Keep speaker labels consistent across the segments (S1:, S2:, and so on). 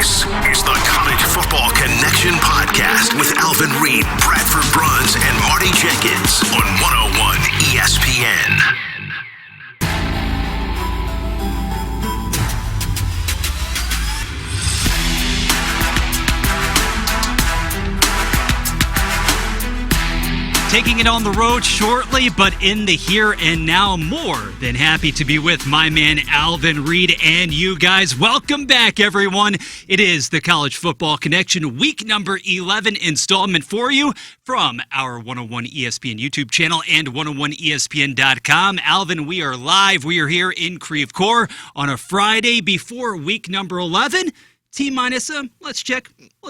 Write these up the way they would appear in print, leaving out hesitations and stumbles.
S1: This is the College Football Connection Podcast with Alvin, Reid, Bradford, Bruns, and Marty Jenkins on 101 ESPN.
S2: Taking it on the road shortly, but in the here and now, more than happy to be with my man Alvin, Reid, and you guys. Welcome back, everyone. It is the College Football Connection, week number 11 installment for you from our 101 ESPN YouTube channel and 101ESPN.com. Alvin, we are live. We are here in Creve Coeur on a Friday before week number 11. T-minus, let's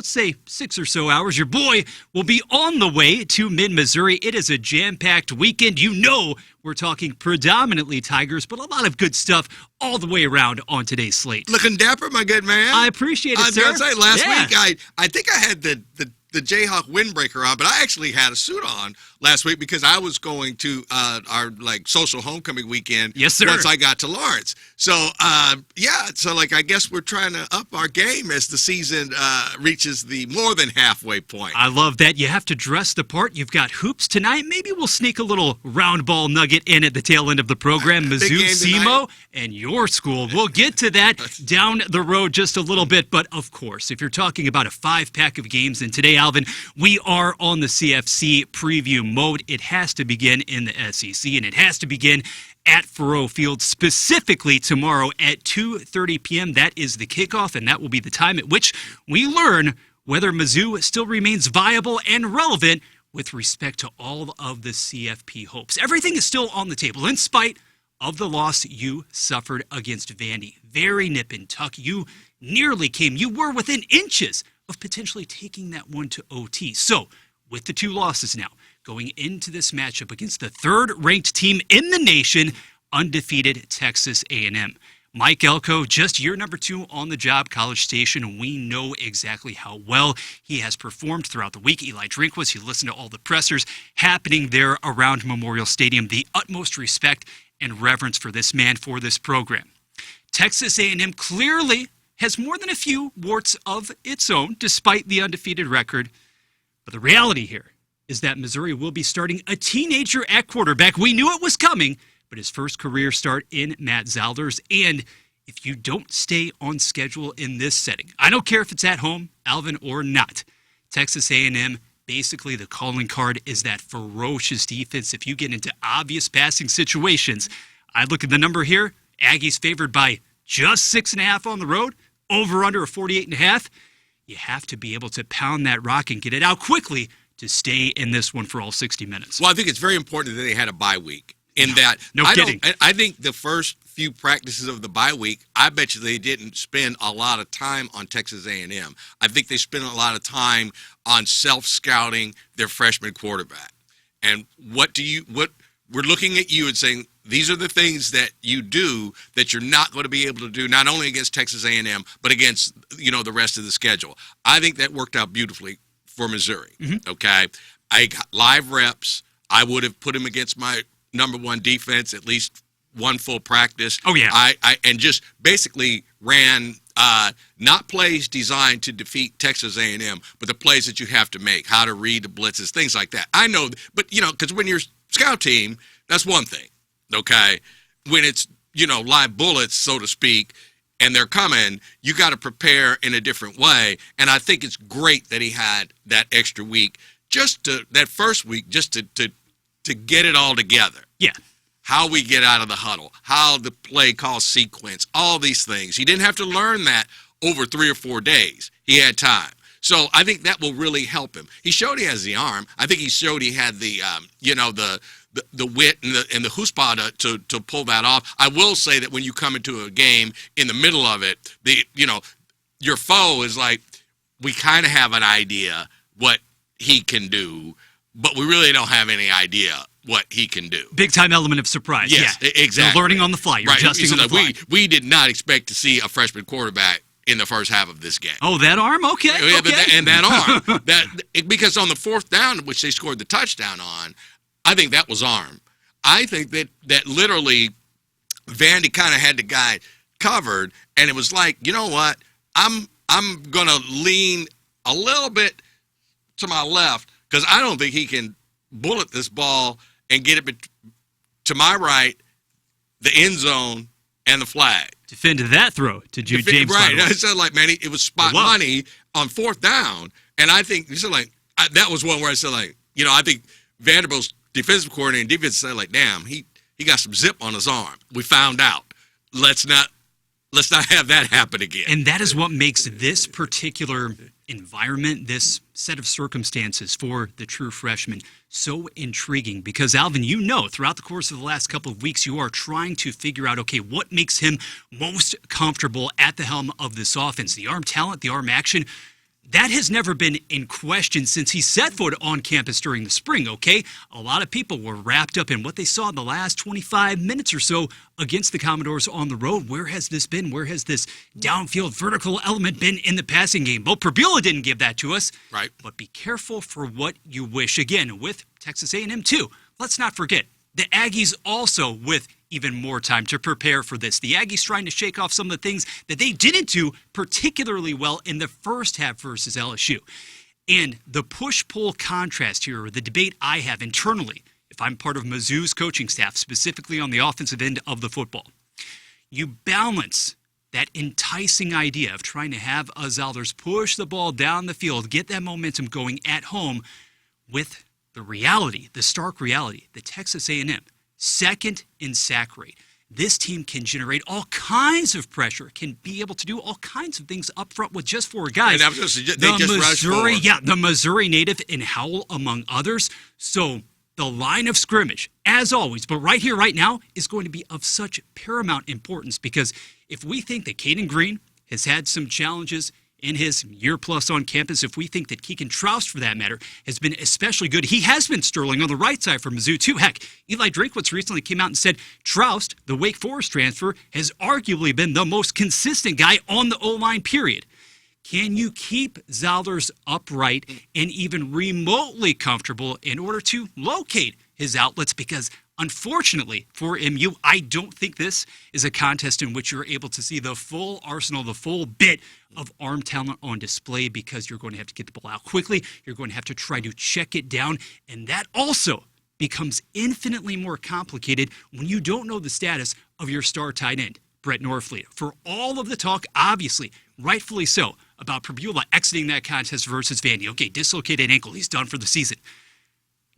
S2: say 6 or so hours. Your boy will be on the way to mid-Missouri. It is a jam-packed weekend. You know we're talking predominantly Tigers, but a lot of good stuff all the way around on today's slate.
S3: Looking dapper, my good man.
S2: I appreciate it, sir.
S3: I was going to say, last week, I think I had the Jayhawk windbreaker on, but I actually had a suit on last week because I was going to our social homecoming weekend.
S2: Yes, sir.
S3: Once I got to Lawrence. So I guess we're trying to up our game as the season reaches the more than halfway point.
S2: I love that. You have to dress the part. You've got hoops tonight. Maybe we'll sneak a little round ball nugget in at the tail end of the program. Mizzou, SEMO, and your school. We'll get to that down the road just a little bit. But, of course, if you're talking about a 5-pack of games, and today, Alvin, we are on the CFC preview mode. It has to begin in the SEC, and it has to begin at Faurot Field, specifically tomorrow at 2:30 p.m. That is the kickoff, and that will be the time at which we learn whether Mizzou still remains viable and relevant with respect to all of the CFP hopes. Everything is still on the table, in spite of the loss you suffered against Vandy. Very nip and tuck. You nearly came. You were within inches of potentially taking that one to OT. So, with the 2 losses now, going into this matchup against the 3rd-ranked team in the nation, undefeated Texas A&M. Mike Elko, just year number 2 on the job, College Station. We know exactly how well he has performed throughout the week. Eli Drinkwitz, you listen to all the pressers happening there around Memorial Stadium. The utmost respect and reverence for this man, for this program. Texas A&M clearly has more than a few warts of its own, despite the undefeated record. But the reality here is that Missouri will be starting a teenager at quarterback. We knew it was coming, but his first career start in Matt Zollers. And if you don't stay on schedule in this setting, I don't care if it's at home, Alvin, or not, Texas A&M, basically the calling card is that ferocious defense. If you get into obvious passing situations, I look at the number here, Aggies favored by just 6.5 on the road, over under a 48.5. You have to be able to pound that rock and get it out quickly to stay in this one for all 60 minutes.
S3: Well, I think it's very important that they had a bye week.
S2: No kidding.
S3: I think the first few practices of the bye week, I bet you they didn't spend a lot of time on Texas A&M. I think they spent a lot of time on self-scouting their freshman quarterback. And we're looking at you and saying, these are the things that you do that you're not going to be able to do, not only against Texas A&M, but against, the rest of the schedule. I think that worked out beautifully for Missouri, okay? I got live reps. I would have put him against my number 1 defense, at least one full practice.
S2: Oh, yeah.
S3: I just basically ran not plays designed to defeat Texas A&M, but the plays that you have to make, how to read the blitzes, things like that. I know, but, because when you're scout team, that's one thing. Okay, when it's, live bullets, so to speak, and they're coming, you got to prepare in a different way. And I think it's great that he had that extra week, that first week, just to get it all together.
S2: Yeah.
S3: How we get out of the huddle, how the play call sequence, all these things. He didn't have to learn that over 3 or 4 days. He had time. So I think that will really help him. He showed he has the arm. I think he showed he had the wit and the chutzpah to pull that off. I will say that when you come into a game in the middle of it, your foe is like, we kind of have an idea what he can do, but we really don't have any idea what he can do.
S2: Big time element of surprise.
S3: Yes,
S2: yeah.
S3: exactly.
S2: You're learning on the fly. You're adjusting on the fly.
S3: We did not expect to see a freshman quarterback in the first half of this game.
S2: Oh, that arm? Okay.
S3: Yeah,
S2: okay.
S3: And that arm. Because on the 4th down, which they scored the touchdown on, I think that was arm. I think that literally Vandy kind of had the guy covered, and it was like, you know what? I'm I'm going to lean a little bit to my left because I don't think he can bullet this ball and get it to my right, the end zone, and the flag.
S2: Defended that throw to Jude James.
S3: Right. I said, like, man, it was spot money on fourth down. And I think, that was one where I said, like, I think Vanderbilt's defensive coordinator and defense said, like, damn, he got some zip on his arm. We found out. Let's not have that happen again.
S2: And that is what makes this particular environment, this set of circumstances for the true freshman so intriguing because, Alvin, throughout the course of the last couple of weeks, you are trying to figure out, okay, what makes him most comfortable at the helm of this offense? The arm talent, the arm action, that has never been in question since he set foot on campus during the spring, okay? A lot of people were wrapped up in what they saw in the last 25 minutes or so against the Commodores on the road. Where has this been? Where has this downfield vertical element been in the passing game? Well, Purbuella didn't give that to us.
S3: Right.
S2: But be careful for what you wish. Again, with Texas A&M too. Let's not forget, the Aggies also with even more time to prepare for this. The Aggies trying to shake off some of the things that they didn't do particularly well in the first half versus LSU. And the push-pull contrast here, or the debate I have internally, if I'm part of Mizzou's coaching staff, specifically on the offensive end of the football, you balance that enticing idea of trying to have a Zollers push the ball down the field, get that momentum going at home with the reality, the stark reality, that Texas A&M, second in sack rate. This team can generate all kinds of pressure, can be able to do all kinds of things up front with just four guys.
S3: And
S2: the Missouri native and Howell, among others. So the line of scrimmage, as always, but right here, right now, is going to be of such paramount importance because if we think that Caden Green has had some challenges in his year plus on campus, if we think that Keegan Troust, for that matter, has been especially good, he has been sterling on the right side for Mizzou too. Heck, Eli Drinkwitz recently came out and said Troust, the Wake Forest transfer, has arguably been the most consistent guy on the O-line, period. Can you keep Zollers upright and even remotely comfortable in order to locate his outlets? Because unfortunately for MU, I don't think this is a contest in which you're able to see the full arsenal, the full bit of arm talent on display because you're going to have to get the ball out quickly. You're going to have to try to check it down. And that also becomes infinitely more complicated when you don't know the status of your star tight end, Brett Norfleet. For all of the talk, obviously, rightfully so, about Purbuella exiting that contest versus Vandy. Okay, dislocated ankle. He's done for the season.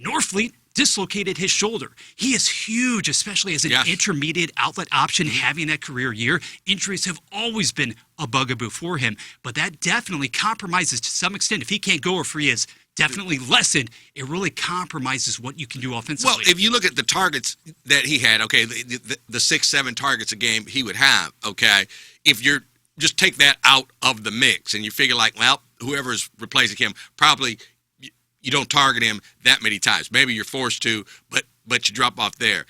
S2: Norfleet dislocated his shoulder. He is huge, especially as an intermediate outlet option having that career year. Injuries have always been a bugaboo for him, but that definitely compromises to some extent. If he can't go or if he is definitely lessened, it really compromises what you can do offensively.
S3: Well, if you look at the targets that he had, okay, the 6-7 targets a game he would have, okay, if you're just take that out of the mix and you figure like, well, whoever's replacing him probably – you don't target him that many times. Maybe you're forced to, but you drop off there.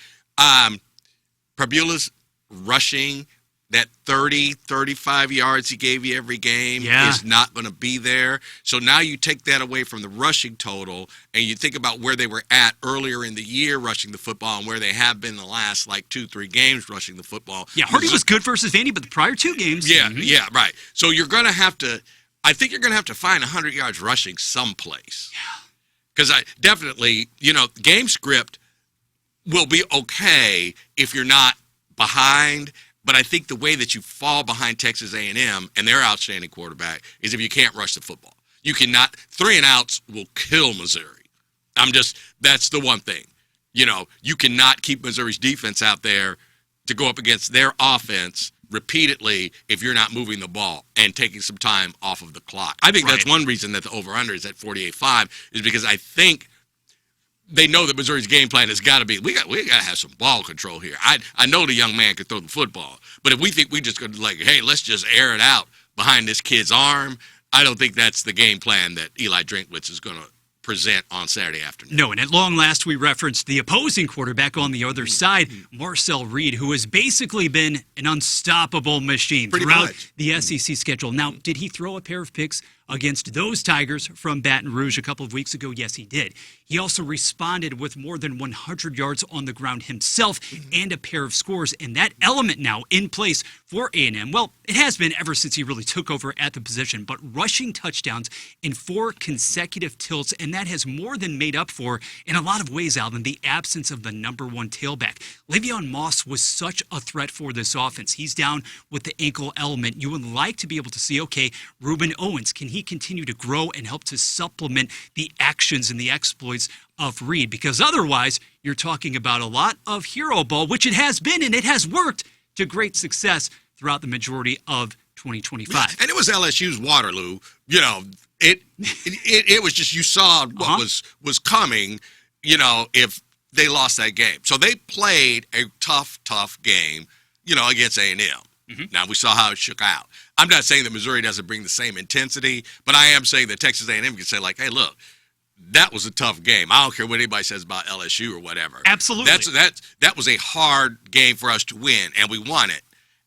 S3: Purbuella's rushing, that 30, 35 yards he gave you every game is not going to be there. So now you take that away from the rushing total, and you think about where they were at earlier in the year rushing the football and where they have been the last, 2-3 games rushing the football.
S2: Yeah, Hardy was good versus Vandy, but the prior two games.
S3: Yeah, right. So you're going to have to – I think you're going to have to find 100 yards rushing someplace. Yeah. Because game script will be okay if you're not behind, but I think the way that you fall behind Texas A&M and their outstanding quarterback is if you can't rush the football. You cannot – 3 and outs will kill Missouri. That's the one thing. You cannot keep Missouri's defense out there to go up against their offense repeatedly if you're not moving the ball and taking some time off of the clock. I think that's one reason that the over-under is at 48.5 is because I think they know that Missouri's game plan has got to be, we got to have some ball control here. I know the young man can throw the football, but if we think we just going to hey, let's just air it out behind this kid's arm, I don't think that's the game plan that Eli Drinkwitz is going to present on Saturday afternoon.
S2: No, and at long last, we referenced the opposing quarterback on the other side, Marcel Reid, who has basically been an unstoppable machine throughout the SEC schedule. Now, did he throw a pair of picks against those Tigers from Baton Rouge a couple of weeks ago? Yes, he did. He also responded with more than 100 yards on the ground himself and a pair of scores, and that element now in place for A&M. Well, it has been ever since he really took over at the position, but rushing touchdowns in 4 consecutive tilts, and that has more than made up for, in a lot of ways, Alvin, the absence of the number one tailback. Le'Veon Moss was such a threat for this offense. He's down with the ankle element. You would like to be able to see, okay, Reuben Owens, can he continue to grow and help to supplement the actions and the exploits of Reid? Because otherwise, you're talking about a lot of hero ball, which it has been, and it has worked to great success throughout the majority of 2025.
S3: And it was LSU's Waterloo. You know, it was just, you saw what was coming, you know, if they lost that game. So they played a tough game, you know, against A&M. Now, we saw how it shook out. I'm not saying that Missouri doesn't bring the same intensity, but I am saying that Texas A&M can say, like, hey, look, that was a tough game. I don't care what anybody says about LSU or whatever.
S2: Absolutely.
S3: That was a hard game for us to win, and we won it.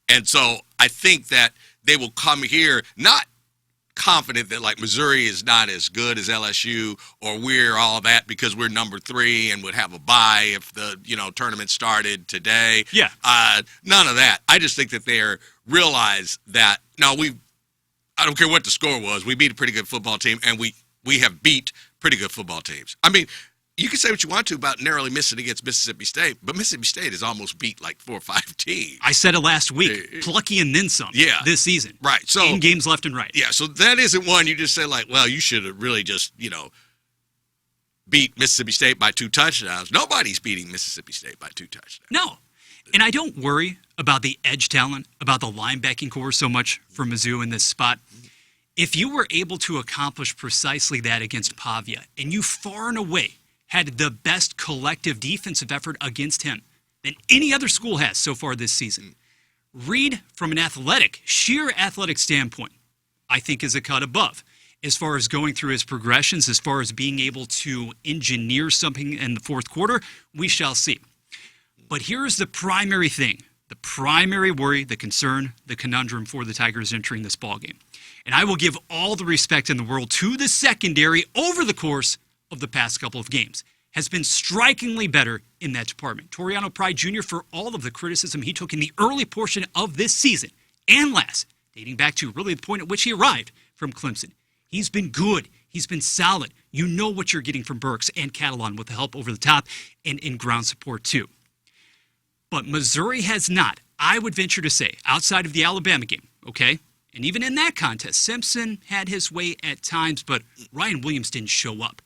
S3: And so I think that they will come here not confident that, like, Missouri is not as good as LSU or we're all that because we're number 3 and would have a bye if the, you know, tournament started today.
S2: Yeah.
S3: None of that. I just think that they realize that, no, I don't care what the score was. We beat a pretty good football team, and we have beat pretty good football teams. I mean, you can say what you want to about narrowly missing against Mississippi State, but Mississippi State has almost beat like 4 or 5 teams.
S2: I said it last week, plucky and then some this season.
S3: Right. So
S2: in games left and right.
S3: Yeah, so that isn't one you just say like, well, you should have really just, you know, beat Mississippi State by 2 touchdowns. Nobody's beating Mississippi State by 2 touchdowns.
S2: No. And I don't worry about the edge talent, about the linebacking core so much for Mizzou in this spot. If you were able to accomplish precisely that against Pavia, and you far and away had the best collective defensive effort against him than any other school has so far this season, Reid, from an sheer athletic standpoint, I think is a cut above. As far as going through his progressions, as far as being able to engineer something in the fourth quarter, we shall see. But here's the primary thing, the primary worry, the concern, the conundrum for the Tigers entering this ballgame. And I will give all the respect in the world to the secondary over the course of the past couple of games. Has been strikingly better in that department. Toriano Pride Jr., for all of the criticism he took in the early portion of this season and last, dating back to really the point at which he arrived from Clemson, he's been good. He's been solid. You know what you're getting from Burks and Catalan with the help over the top and in ground support too. But Missouri has not, I would venture to say, outside of the Alabama game, okay? And even in that contest, Simpson had his way at times, but Ryan Williams didn't show up.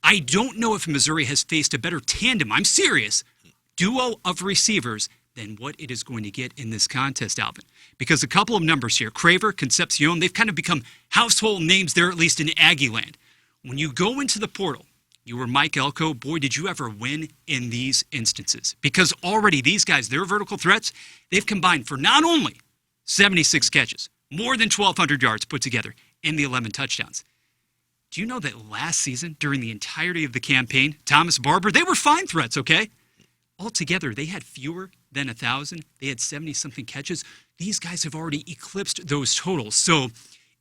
S2: I don't know if Missouri has faced a better tandem, I'm serious, duo of receivers than what it is going to get in this contest, Alvin. Because a couple of numbers here, Craver, Concepcion, they've kind of become household names there, at least in Aggie land. When you go into the portal, you were Mike Elko, boy, did you ever win in these instances. Because already these guys, their vertical threats, they've combined for not only 76 catches, more than 1,200 yards put together, and the 11 touchdowns. Do you know that last season, during the entirety of the campaign, Thomas Barber, they were fine threats, okay? Altogether, they had fewer than 1,000. They had 70-something catches. These guys have already eclipsed those totals. So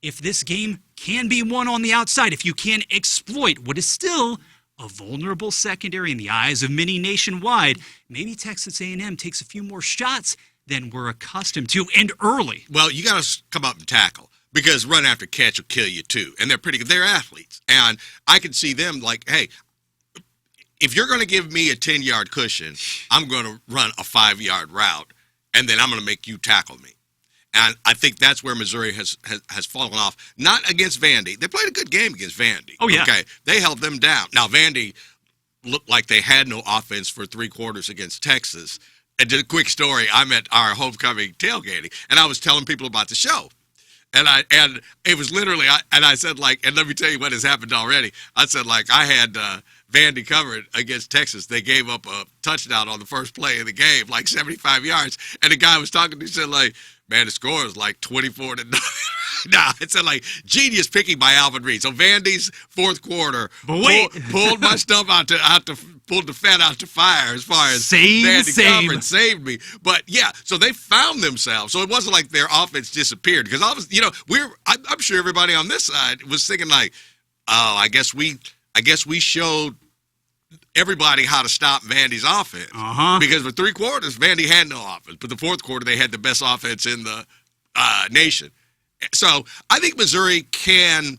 S2: if this game can be won on the outside, if you can exploit what is still a vulnerable secondary in the eyes of many nationwide, maybe Texas A&M takes a few more shots than we're accustomed to, and early.
S3: Well, you got to come up and tackle, because run after catch will kill you too. And they're pretty good. They're athletes. And I can see them like, hey, if you're going to give me a 10-yard cushion, I'm going to run a 5-yard route, and then I'm going to make you tackle me. And I think that's where Missouri has fallen off. Not against Vandy. They played a good game against Vandy.
S2: Oh, yeah.
S3: Okay. They held them down. Now, Vandy looked like they had no offense for 3 quarters against Texas. And just a quick story, I'm at our homecoming tailgating, and I was telling people about the show. And it was literally, I said, like, and let me tell you what has happened already. I said, like, I had Vandy covered against Texas. They gave up a touchdown on the first play of the game, like 75 yards. And the guy I was talking to said, like, Man, the score is like 24 to 9. Nah, it's like genius picking by Alvin Reid. So Vandy's fourth quarter pulled my stuff pulled the fat out the fire as far as Vandy covered, saved me. But yeah, so they found themselves. So it wasn't like their offense disappeared because I'm sure everybody on this side was thinking like, oh, I guess we showed everybody how to stop Vandy's offense. Because for 3 quarters, Vandy had no offense. But the fourth quarter, they had the best offense in the nation. So I think Missouri can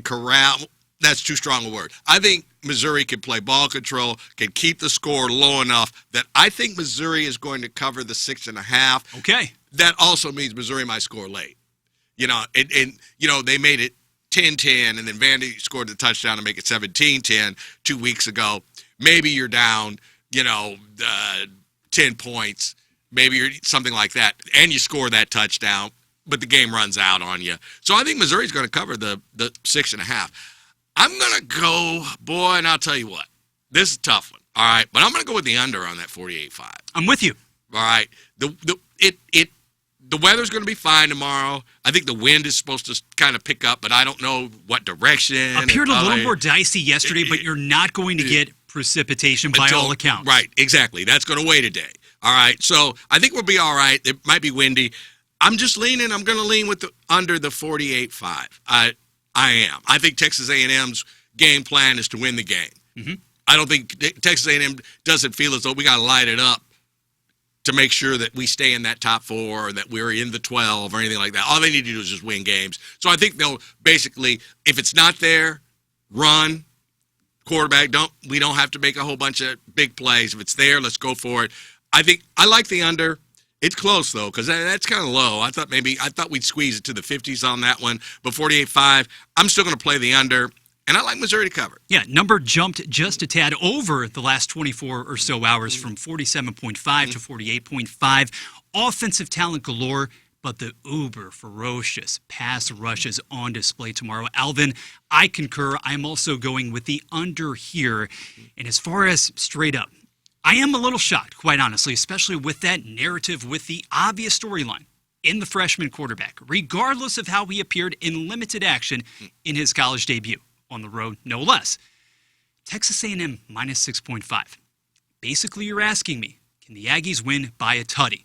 S3: corral. That's too strong a word. I think Missouri can play ball control, can keep the score low enough that I think Missouri is going to cover the 6.5.
S2: Okay.
S3: That also means Missouri might score late. They made it 10-10, and then Vandy scored the touchdown to make it 17-10 2 weeks ago. Maybe you're down, 10 points. Maybe you're something like that, and you score that touchdown, but the game runs out on you. So I think Missouri's going to cover the 6.5. I'm going to go, boy, and I'll tell you what. This is a tough one, all right? But I'm going to go with the under on that 48.5.
S2: I'm with you.
S3: All right. The weather's going to be fine tomorrow. I think the wind is supposed to kind of pick up, but I don't know what direction.
S2: Appeared a little more dicey yesterday, but you're not going to get precipitation by all accounts.
S3: Right, exactly. That's going to wait a day. All right, so I think we'll be all right. It might be windy. I'm going to lean with under the 48.5. I am. I think Texas A&M's game plan is to win the game. Mm-hmm. I don't think Texas A&M doesn't feel as though we got to light it up to make sure that we stay in that top 4 or that we're in the 12 or anything like that. All they need to do is just win games. So I think they'll basically, if it's not there, run, quarterback. We don't have to make a whole bunch of big plays. If it's there, let's go for it. I like the under. It's close, though, because that's kind of low. I thought we'd squeeze it to the 50s on that one. But 48.5, I'm still going to play the under. And I like Missouri to cover.
S2: Yeah, number jumped just a tad over the last 24 or so hours from 47.5 to 48.5. Offensive talent galore, but the uber ferocious pass rush is on display tomorrow. Alvin, I concur. I'm also going with the under here. And as far as straight up, I am a little shocked, quite honestly, especially with that narrative with the obvious storyline in the freshman quarterback, regardless of how he appeared in limited action in his college debut. On the road, no less. Texas A&M minus 6.5. Basically, you're asking me, can the Aggies win by a tutty?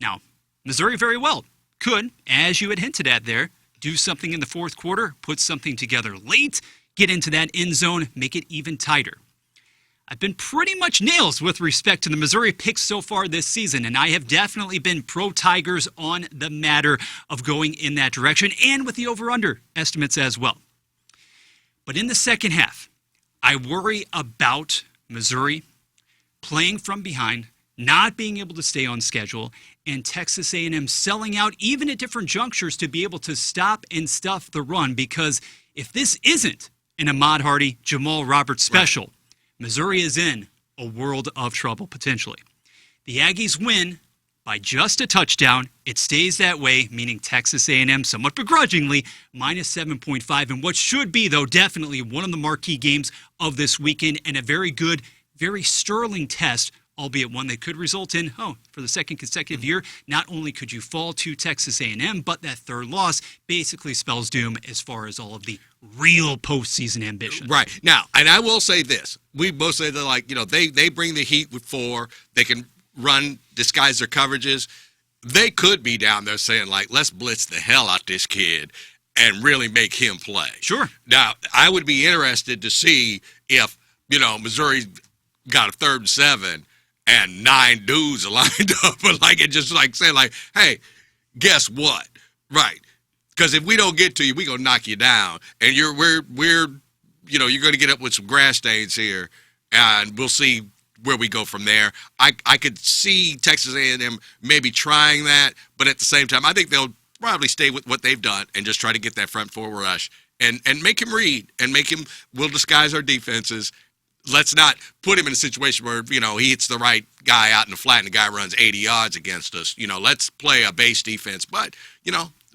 S2: Now, Missouri very well could, as you had hinted at there, do something in the fourth quarter, put something together late, get into that end zone, make it even tighter. I've been pretty much nails with respect to the Missouri picks so far this season, and I have definitely been pro-Tigers on the matter of going in that direction and with the over-under estimates as well. But in the second half, I worry about Missouri playing from behind, not being able to stay on schedule, and Texas A&M selling out even at different junctures to be able to stop and stuff the run. Because if this isn't an Ahmad Hardy, Jamal Roberts special, right, Missouri is in a world of trouble potentially. The Aggies win by just a touchdown. It stays that way, meaning Texas A&M, somewhat begrudgingly, minus 7.5. And what should be, though, definitely one of the marquee games of this weekend and a very good, very sterling test, albeit one that could result in, for the second consecutive year, not only could you fall to Texas A&M, but that third loss basically spells doom as far as all of the real postseason ambition.
S3: Right. Now, and I will say this. We both say that, they bring the heat with 4. They can disguise their coverages. They could be down there saying, let's blitz the hell out this kid and really make him play.
S2: Sure.
S3: Now, I would be interested to see if, Missouri's got a 3rd and 7 and 9 dudes are lined up, but saying, hey, guess what? Right. Because if we don't get to you, we're going to knock you down. And you're going to get up with some grass stains here, and we'll see where we go from there. I could see Texas A&M maybe trying that, but at the same time, I think they'll probably stay with what they've done and just try to get that front 4 rush and make him read and we'll disguise our defenses. Let's not put him in a situation where, he hits the right guy out in the flat and the guy runs 80 yards against us. Let's play a base defense, but,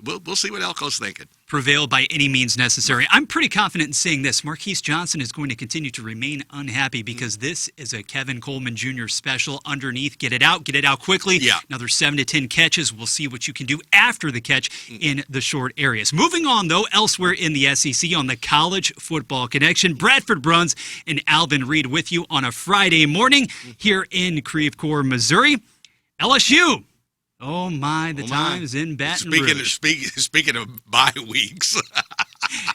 S3: we'll see what Elko's thinking.
S2: prevail by any means necessary. I'm pretty confident in saying this. Marquise Johnson is going to continue to remain unhappy because this is a Kevin Coleman Jr. special underneath. Get it out quickly.
S3: Yeah.
S2: Another 7 to 10 catches. We'll see what you can do after the catch in the short areas. Moving on, though, elsewhere in the SEC on the College Football Connection, Bradford Bruns and Alvin Reid with you on a Friday morning here in Creve Coeur, Missouri. LSU. Oh, my, the times in Baton Rouge.
S3: Speaking of bye weeks.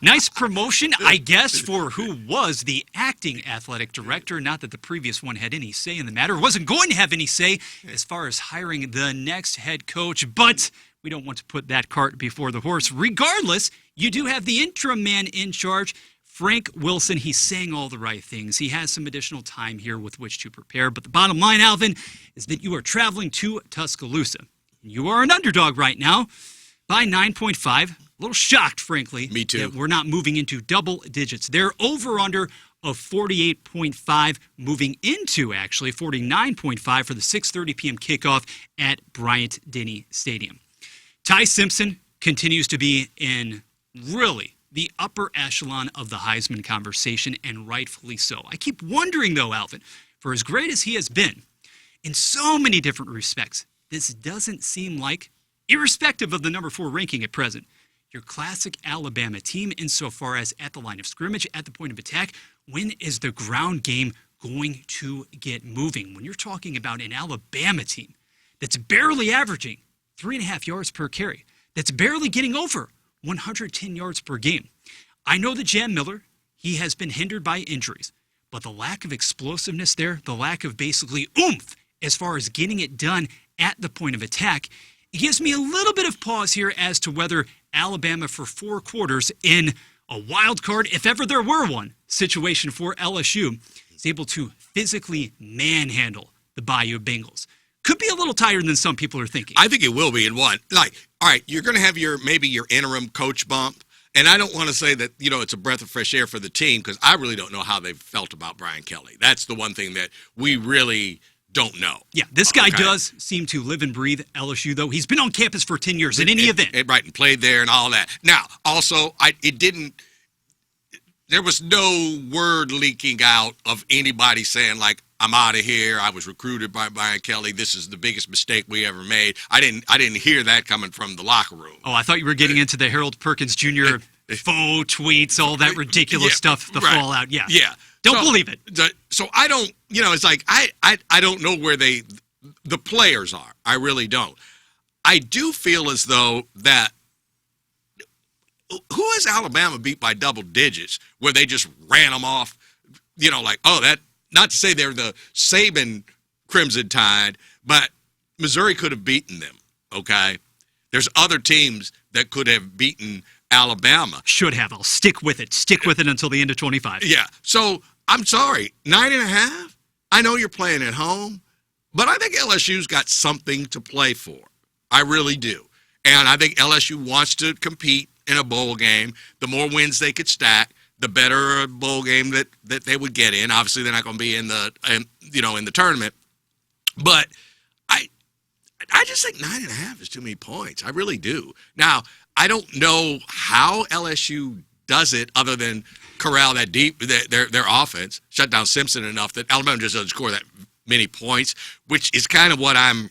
S2: Nice promotion, I guess, for who was the acting athletic director. Not that the previous one had any say in the matter. Wasn't going to have any say as far as hiring the next head coach. But we don't want to put that cart before the horse. Regardless, you do have the interim man in charge, Frank Wilson. He's saying all the right things. He has some additional time here with which to prepare. But the bottom line, Alvin, is that you are traveling to Tuscaloosa. You are an underdog right now by 9.5. A little shocked, frankly.
S3: Me too.
S2: That we're not moving into double digits. They're over-under of 48.5, moving into, actually, 49.5 for the 6:30 p.m. kickoff at Bryant-Denny Stadium. Ty Simpson continues to be in, really, the upper echelon of the Heisman conversation, and rightfully so. I keep wondering, though, Alvin, for as great as he has been, in so many different respects, this doesn't seem like, irrespective of the number 4 ranking at present, your classic Alabama team insofar as at the line of scrimmage, at the point of attack. When is the ground game going to get moving? When you're talking about an Alabama team that's barely averaging 3.5 yards per carry, that's barely getting over 110 yards per game. I know that Jam Miller, he has been hindered by injuries, but the lack of explosiveness there, the lack of basically oomph as far as getting it done at the point of attack, it gives me a little bit of pause here as to whether Alabama for 4 quarters in a wild card, if ever there were one, situation for LSU is able to physically manhandle the Bayou Bengals. Could be a little tighter than some people are thinking.
S3: I think it will be in one. Like, all right, you're going to have maybe your interim coach bump. And I don't want to say that, it's a breath of fresh air for the team because I really don't know how they've felt about Brian Kelly. That's the one thing that we really don't know.
S2: Yeah, this guy does seem to live and breathe LSU, though. He's been on campus for 10 years in any event.
S3: Right, and played there and all that. Now, also, there was no word leaking out of anybody saying, like, I'm out of here. I was recruited by Brian Kelly. This is the biggest mistake we ever made. I didn't hear that coming from the locker room.
S2: Oh, I thought you were getting into the Harold Perkins Jr. faux tweets, all that ridiculous stuff, the fallout. Yeah.
S3: Yeah.
S2: Don't believe it.
S3: So I don't, it's like I don't know where the players are. I really don't. I do feel as though that who has Alabama beat by double digits where they just ran them off, not to say they're the Saban Crimson Tide, but Missouri could have beaten them, okay? There's other teams that could have beaten Alabama.
S2: Should have. I'll stick with it. Stick with it until the end of 25.
S3: Yeah. So, I'm sorry, 9.5? I know you're playing at home, but I think LSU's got something to play for. I really do. And I think LSU wants to compete in a bowl game. The more wins they could stack, the better bowl game that they would get in. Obviously, they're not going to be in the tournament. But I just think 9.5 is too many points. I really do. Now, I don't know how LSU does it other than corral that deep their offense, shut down Simpson enough that Alabama just doesn't score that many points, which is kind of what I'm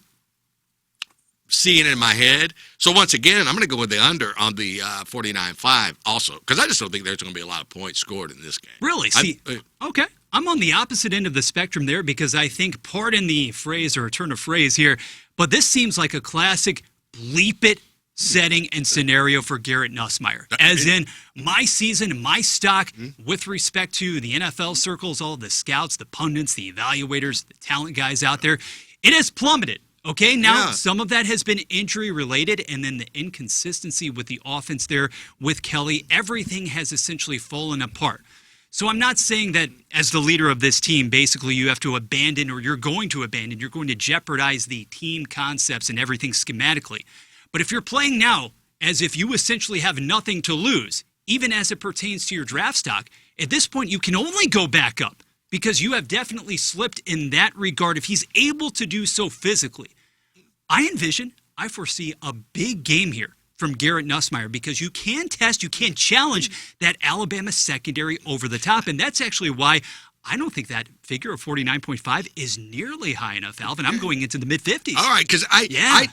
S3: seeing in my head. So once again, I'm going to go with the under on the 49.5 also, because I just don't think there's going to be a lot of points scored in this game.
S2: Really? See, okay. I'm on the opposite end of the spectrum there because I think, pardon the phrase or turn of phrase here, but this seems like a classic bleep it setting and scenario for Garrett Nussmeier. As in, my season, my stock with respect to the NFL circles, all the scouts, the pundits, the evaluators, the talent guys out there, it has plummeted. Okay, now some of that has been injury related, and then the inconsistency with the offense there with Kelly, everything has essentially fallen apart. So I'm not saying that as the leader of this team, basically you have to abandon or you're going to jeopardize the team concepts and everything schematically. But if you're playing now as if you essentially have nothing to lose, even as it pertains to your draft stock, at this point you can only go back up because you have definitely slipped in that regard if he's able to do so physically. I foresee a big game here from Garrett Nussmeier because you can test, you can challenge that Alabama secondary over the top. And that's actually why I don't think that figure of 49.5 is nearly high enough, Alvin. I'm going into the mid-50s.
S3: All right, because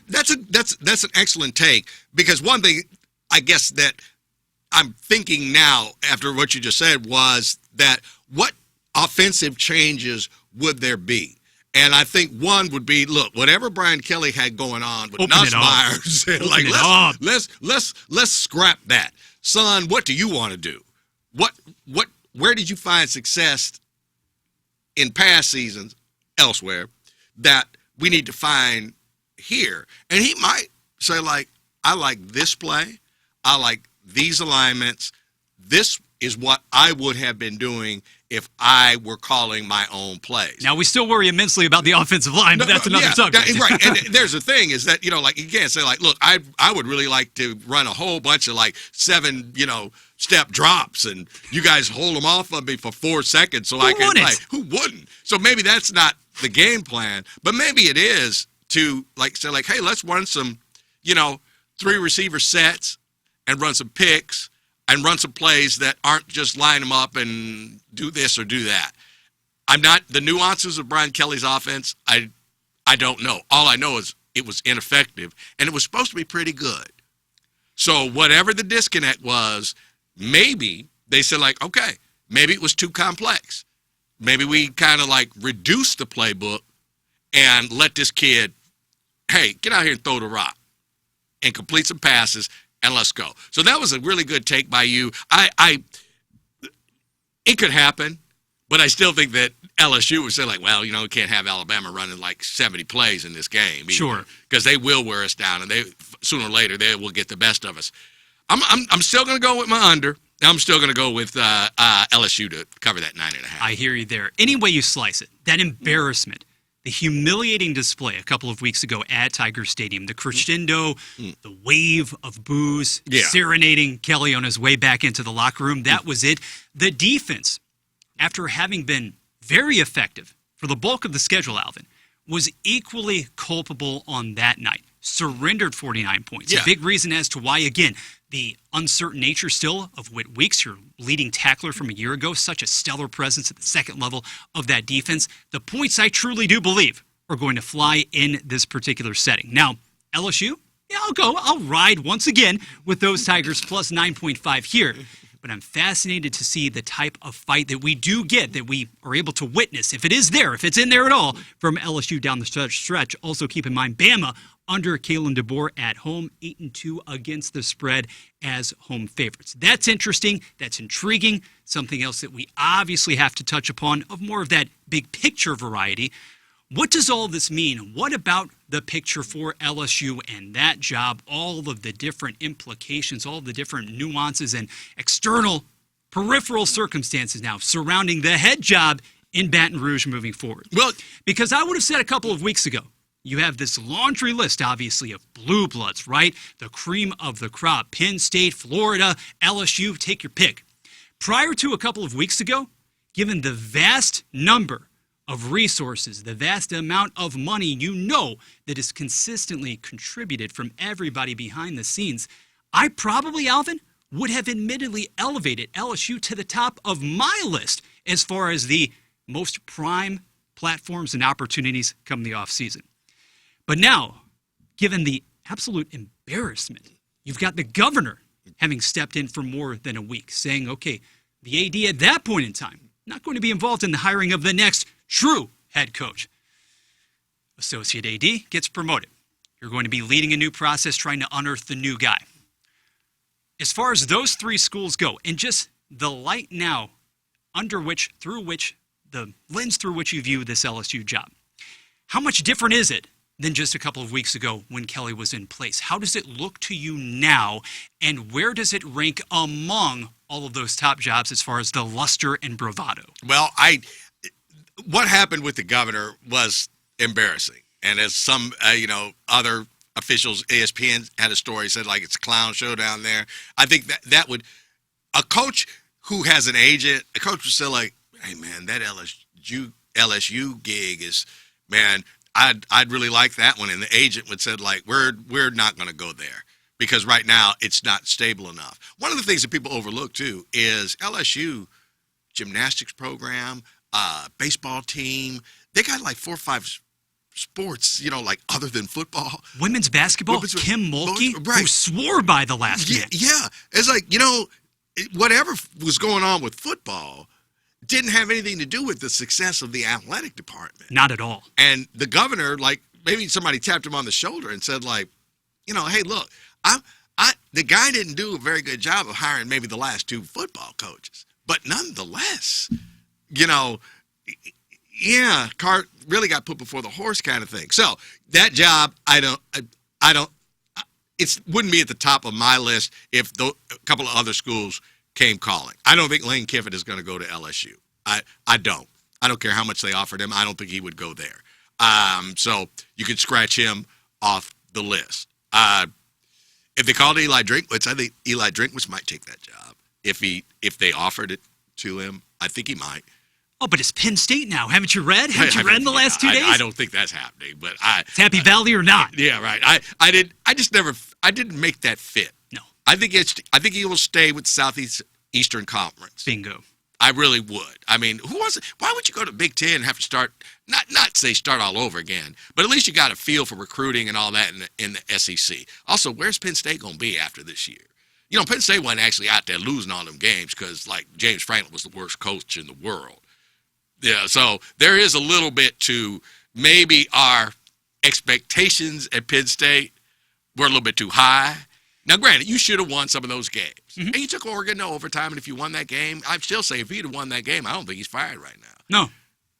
S3: that's an excellent take. Because one thing, I guess, that I'm thinking now after what you just said was that what offensive changes would there be? And I think one would be, look, whatever Brian Kelly had going on with Nussmeier, said, like, let's scrap that. Son, what do you want to do? Where did you find success in past seasons elsewhere that we need to find here? And he might say, like, I like this play. I like these alignments. This is what I would have been doing if I were calling my own plays.
S2: Now, we still worry immensely about the offensive line, but that's another subject.
S3: Right, and there's the thing is that, like, you can't say, like, look, I would really like to run a whole bunch of, like, 7, step drops, and you guys hold them off of me for 4 seconds so I can play. Who wouldn't? So maybe that's not the game plan, but maybe it is to, like, say, like, hey, let's run some, 3 receiver sets and run some picks and run some plays that aren't just line them up and do this or do that. I'm not the nuances of Brian Kelly's offense. I don't know. All I know is it was ineffective, and it was supposed to be pretty good. So whatever the disconnect was, maybe they said, like, okay, maybe it was too complex. Maybe we kind of, like, reduced the playbook and let this kid, hey, get out here and throw the rock and complete some passes, and let's go. So that was a really good take by you. It could happen, but I still think that LSU would say, like, well, we can't have Alabama running like 70 plays in this game.
S2: Sure. Because
S3: they will wear us down, and they sooner or later they will get the best of us. I'm still going to go with my under. I'm still going to go with LSU to cover that 9.5.
S2: I hear you there. Any way you slice it, that embarrassment, the humiliating display a couple of weeks ago at Tiger Stadium, the crescendo, the wave of boos, serenading Kelly on his way back into the locker room, that was it. The defense, after having been very effective for the bulk of the schedule, Alvin, was equally culpable on that night. Surrendered 49 points. A big reason as to why, again, the uncertain nature still of Whit Weeks, your leading tackler from a year ago, such a stellar presence at the second level of that defense. The points I truly do believe are going to fly in this particular setting. Now, LSU, I'll ride once again with those Tigers plus 9.5 here. But I'm fascinated to see the type of fight that we do get, that we are able to witness, if it is there, if it's in there at all, from LSU down the stretch. Also keep in mind, Bama under Kalen DeBoer at home, 8-2 against the spread as home favorites. That's interesting. That's intriguing. Something else that we obviously have to touch upon of more of that big picture variety. What does all this mean? What about the picture for LSU and that job, all of the different implications, all the different nuances and external peripheral circumstances now surrounding the head job in Baton Rouge moving forward? Well, because I would have said a couple of weeks ago, you have this laundry list, obviously, of blue bloods, right? The cream of the crop. Penn State, Florida, LSU, take your pick. Prior to a couple of weeks ago, given the vast number of resources, the vast amount of money that is consistently contributed from everybody behind the scenes, I probably, Alvin, would have admittedly elevated LSU to the top of my list as far as the most prime platforms and opportunities come the offseason. But now, given the absolute embarrassment, you've got the governor having stepped in for more than a week, saying, okay, the AD at that point in time, not going to be involved in the hiring of the next true head coach. Associate AD gets promoted. You're going to be leading a new process, trying to unearth the new guy. As far as those three schools go, and just the light now the lens through which you view this LSU job, how much different is it than just a couple of weeks ago when Kelly was in place? How does it look to you now, and where does it rank among all of those top jobs as far as the luster and bravado?
S3: Well, what happened with the governor was embarrassing. And as some, other officials, ESPN had a story, said, like, it's a clown show down there. I think that would, a coach who has an agent, a coach would say, like, hey, man, that LSU gig is, man, I'd really like that one. And the agent would say, like, we're not going to go there because right now it's not stable enough. One of the things that people overlook, too, is LSU gymnastics program, baseball team. They got like 4 or 5 sports, like other than football.
S2: Women's basketball, Kim Mulkey, who swore by the last man.
S3: Yeah. It's like, whatever was going on with football didn't have anything to do with the success of the athletic department.
S2: Not at all.
S3: And the governor, maybe somebody tapped him on the shoulder and said, hey, look, the guy didn't do a very good job of hiring maybe the last 2 football coaches. But nonetheless, cart really got put before the horse kind of thing. So that job, it wouldn't be at the top of my list if a couple of other schools came calling. I don't think Lane Kiffin is going to go to LSU. I don't. I don't care how much they offered him. I don't think he would go there. So you could scratch him off the list. If they called Eli Drinkwitz, I think Eli Drinkwitz might take that job. If they offered it to him, I think he might.
S2: Oh, but it's Penn State now. Haven't you read? Haven't you read in the last 2 days?
S3: I don't think that's happening. But
S2: it's Happy Valley or not?
S3: Yeah, right. I didn't make that fit.
S2: No.
S3: I think he will stay with Southeastern Conference.
S2: Bingo.
S3: I really would. I mean, why would you go to Big Ten and have to start start all over again, but at least you got a feel for recruiting and all that in the SEC. Also, where's Penn State going to be after this year? Penn State wasn't actually out there losing all them games because, James Franklin was the worst coach in the world. Yeah, so there is a little bit to maybe our expectations at Penn State were a little bit too high. Now, granted, you should have won some of those games. Mm-hmm. And you took Oregon to overtime, and if you won that game, I'd still say if he'd have won that game, I don't think he's fired right now.
S2: No.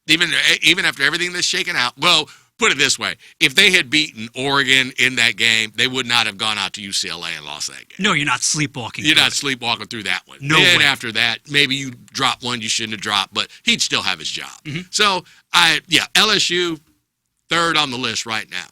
S3: Even after everything that's shaken out. Well, put it this way. If they had beaten Oregon in that game, they would not have gone out to UCLA and lost that game.
S2: No, you're not sleepwalking.
S3: You're not sleepwalking through that one.
S2: No
S3: then
S2: way.
S3: After that, maybe you drop one you shouldn't have dropped, but he'd still have his job. Mm-hmm. So, LSU, third on the list right now.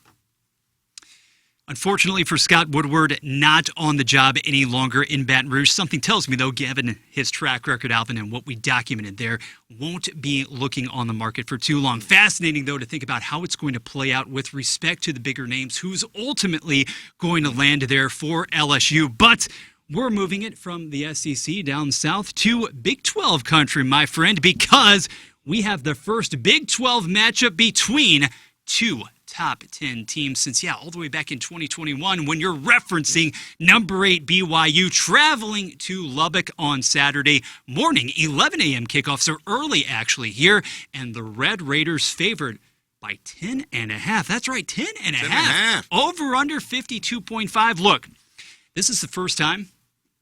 S2: Unfortunately for Scott Woodward, not on the job any longer in Baton Rouge. Something tells me, though, given his track record, Alvin, and what we documented there, won't be looking on the market for too long. Fascinating, though, to think about how it's going to play out with respect to the bigger names, who's ultimately going to land there for LSU. But we're moving it from the SEC down south to Big 12 country, my friend, because we have the first Big 12 matchup between two top 10 teams since, all the way back in 2021 when you're referencing number 8 BYU traveling to Lubbock on Saturday morning. 11 a.m. kickoffs are early actually here, and the Red Raiders favored by 10.5. That's right, 10.5. Over under 52.5. Look, this is the first time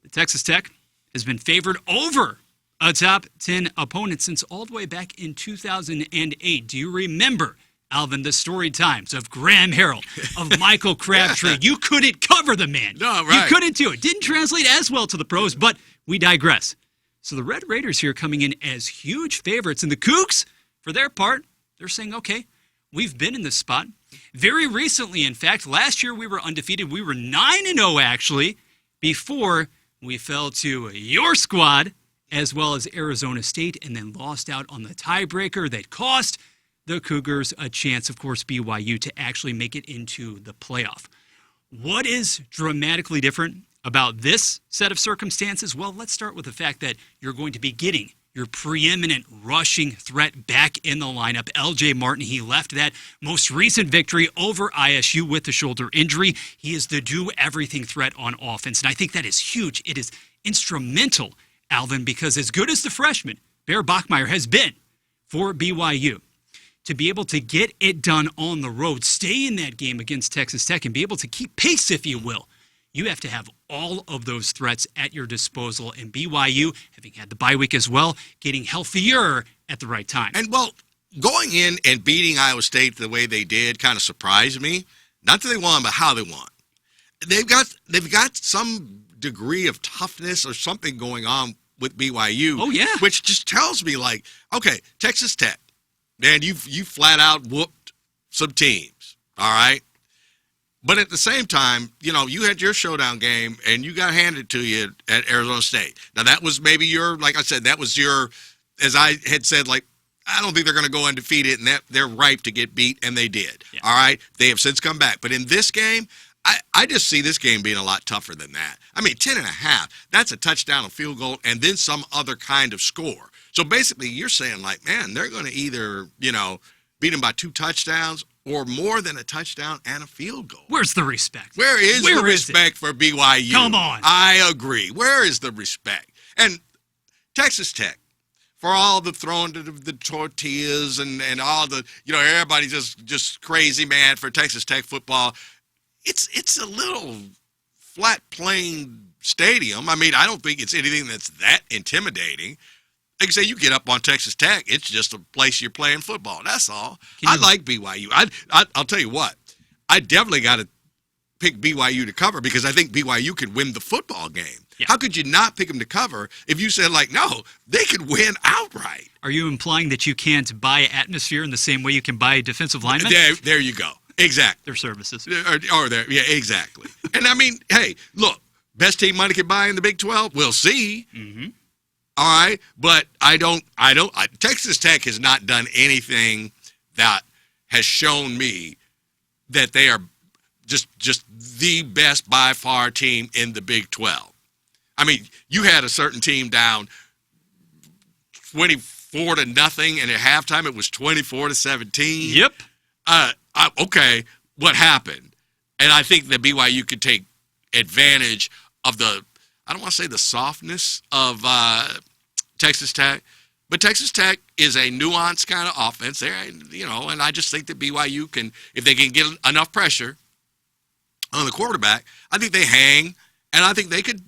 S2: that Texas Tech has been favored over a top 10 opponent since all the way back in 2008. Do you remember, Alvin, the story times of Graham Harrell, of Michael Crabtree? You couldn't cover the man.
S3: No, right.
S2: You couldn't do it. Didn't translate as well to the pros, but we digress. So the Red Raiders here coming in as huge favorites. And the Cougs, for their part, they're saying, okay, we've been in this spot. Very recently, in fact, last year we were undefeated. We were 9-0, actually, before we fell to your squad, as well as Arizona State, and then lost out on the tiebreaker that cost the Cougars a chance, of course, BYU, to actually make it into the playoff. What is dramatically different about this set of circumstances? Well, let's start with the fact that you're going to be getting your preeminent rushing threat back in the lineup. LJ Martin, he left that most recent victory over ISU with the shoulder injury. He is the do-everything threat on offense, and I think that is huge. It is instrumental, Alvin, because as good as the freshman, Bear Bachmeier, has been for BYU, to be able to get it done on the road, stay in that game against Texas Tech, and be able to keep pace, if you will, you have to have all of those threats at your disposal. And BYU, having had the bye week as well, getting healthier at the right time.
S3: And, going in and beating Iowa State the way they did kind of surprised me. Not that they won, but how they won. They've got some degree of toughness or something going on with BYU.
S2: Oh, yeah.
S3: Which just tells me, okay, Texas Tech, man, you flat out whooped some teams, all right? But at the same time, you had your showdown game, and you got handed to you at Arizona State. Now, that was maybe like I said, that was as I had said, I don't think they're going to go undefeated, and that they're ripe to get beat, and they did. Yeah. All right? They have since come back. But in this game, I just see this game being a lot tougher than that. I mean, 10.5, that's a touchdown, a field goal, and then some other kind of score. So basically you're saying, like, man, they're going to either, beat them by 2 touchdowns or more than a touchdown and a field goal.
S2: Where's the respect?
S3: Where is the respect for BYU?
S2: Come on.
S3: I agree. Where is the respect? And Texas Tech, for all the throwing to the tortillas and all the, everybody's just crazy mad for Texas Tech football. It's a little flat plain stadium. I mean, I don't think it's anything that's that intimidating. Like I say, you get up on Texas Tech, it's just a place you're playing football. That's all. I like BYU. I'll tell you what, I definitely got to pick BYU to cover because I think BYU could win the football game. Yeah. How could you not pick them to cover if you said, like, no, they could win outright?
S2: Are you implying that you can't buy atmosphere in the same way you can buy defensive linemen?
S3: There you go. Exactly.
S2: Their services.
S3: Or there. Yeah, exactly. And I mean, hey, look, best team money can buy in the Big 12. We'll see. Mm-hmm. All right, but Texas Tech has not done anything that has shown me that they are just the best by far team in the Big 12. I mean, you had a certain team down 24-0, and at halftime it was 24-17.
S2: Yep.
S3: Okay, what happened? And I think that BYU could take advantage of I don't want to say the softness of Texas Tech, but Texas Tech is a nuanced kind of offense there, and I just think that BYU can, if they can get enough pressure on the quarterback, I think they hang, and I think they could,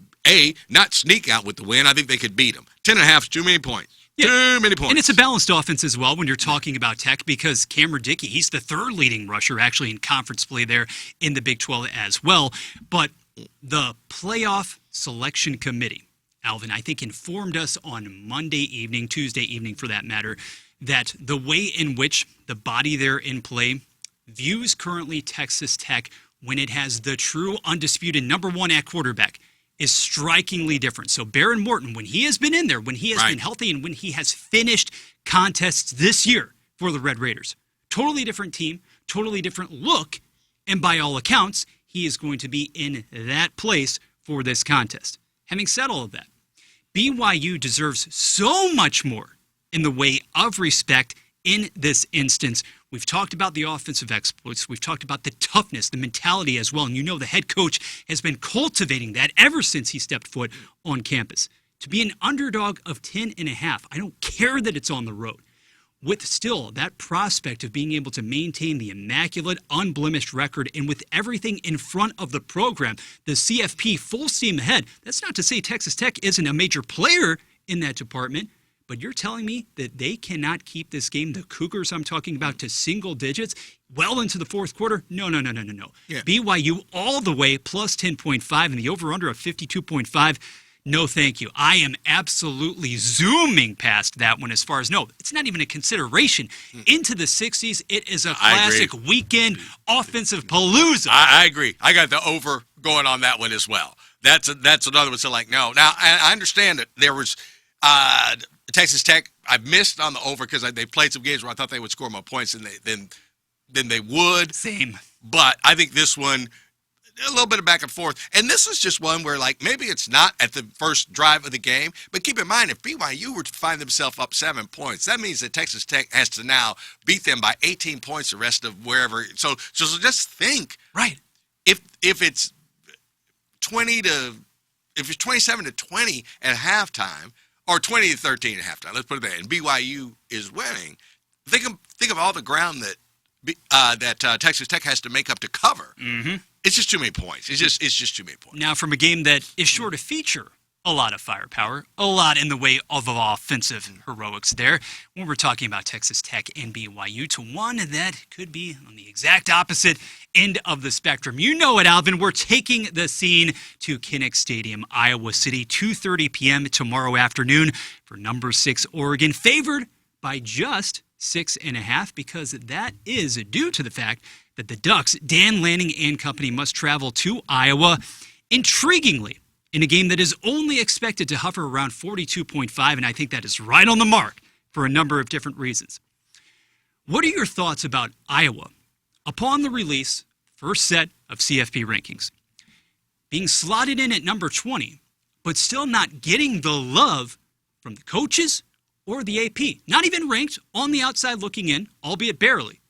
S3: not sneak out with the win. I think they could beat them. 10.5 is too many points. Yeah. Too many points.
S2: And it's a balanced offense as well when you're talking about Tech because Cameron Dickey, he's the third leading rusher actually in conference play there in the Big 12 as well. But the playoff selection committee, Alvin, I think informed us on Monday evening, Tuesday evening for that matter, that the way in which the body there in play views currently Texas Tech when it has the true undisputed number one at quarterback is strikingly different. So Baron Morton, when he has been in there, when he has been healthy, and when he has finished contests this year for the Red Raiders, totally different team, totally different look, and by all accounts, he is going to be in that place for this contest. Having said all of that, BYU deserves so much more in the way of respect in this instance. We've talked about the offensive exploits. We've talked about the toughness, the mentality as well. And the head coach has been cultivating that ever since he stepped foot on campus. To be an underdog of 10.5, I don't care that it's on the road. With still that prospect of being able to maintain the immaculate, unblemished record and with everything in front of the program, the CFP full steam ahead. That's not to say Texas Tech isn't a major player in that department, but you're telling me that they cannot keep this game, the Cougars I'm talking about, to single digits well into the fourth quarter? No. Yeah. BYU all the way plus 10.5 and the over-under of 52.5. No, thank you. I am absolutely zooming past that one as far as, no, it's not even a consideration. Into the 60s, it is a classic weekend offensive palooza.
S3: I agree. I got the over going on that one as well. That's another one. So, like, no. Now, I understand that there was Texas Tech, I've missed on the over because they played some games where I thought they would score more points than they would.
S2: Same.
S3: But I think this one, a little bit of back and forth. And this is just one where, like, maybe it's not at the first drive of the game, but keep in mind, if BYU were to find themselves up 7 points, that means that Texas Tech has to now beat them by 18 points the rest of wherever. So just think.
S2: Right.
S3: If it's 27-20 at halftime, or 20-13 at halftime, let's put it there, and BYU is winning, think of all the ground that Texas Tech has to make up to cover. Mm-hmm. It's just too many points. It's just too many points.
S2: Now, from a game that is sure to feature a lot of firepower, a lot in the way of offensive heroics there, when we're talking about Texas Tech and BYU, to one that could be on the exact opposite end of the spectrum. You know it, Alvin. We're taking the scene to Kinnick Stadium, Iowa City, 2:30 p.m. tomorrow afternoon for number 6 Oregon, favored by just 6.5, because that is due to the fact that the Ducks, Dan Lanning and company, must travel to Iowa. Intriguingly, in a game that is only expected to hover around 42.5, and I think that is right on the mark for a number of different reasons. What are your thoughts about Iowa? Upon the release, first set of CFP rankings. Being slotted in at number 20, but still not getting the love from the coaches or the AP. Not even ranked, on the outside looking in, albeit barely.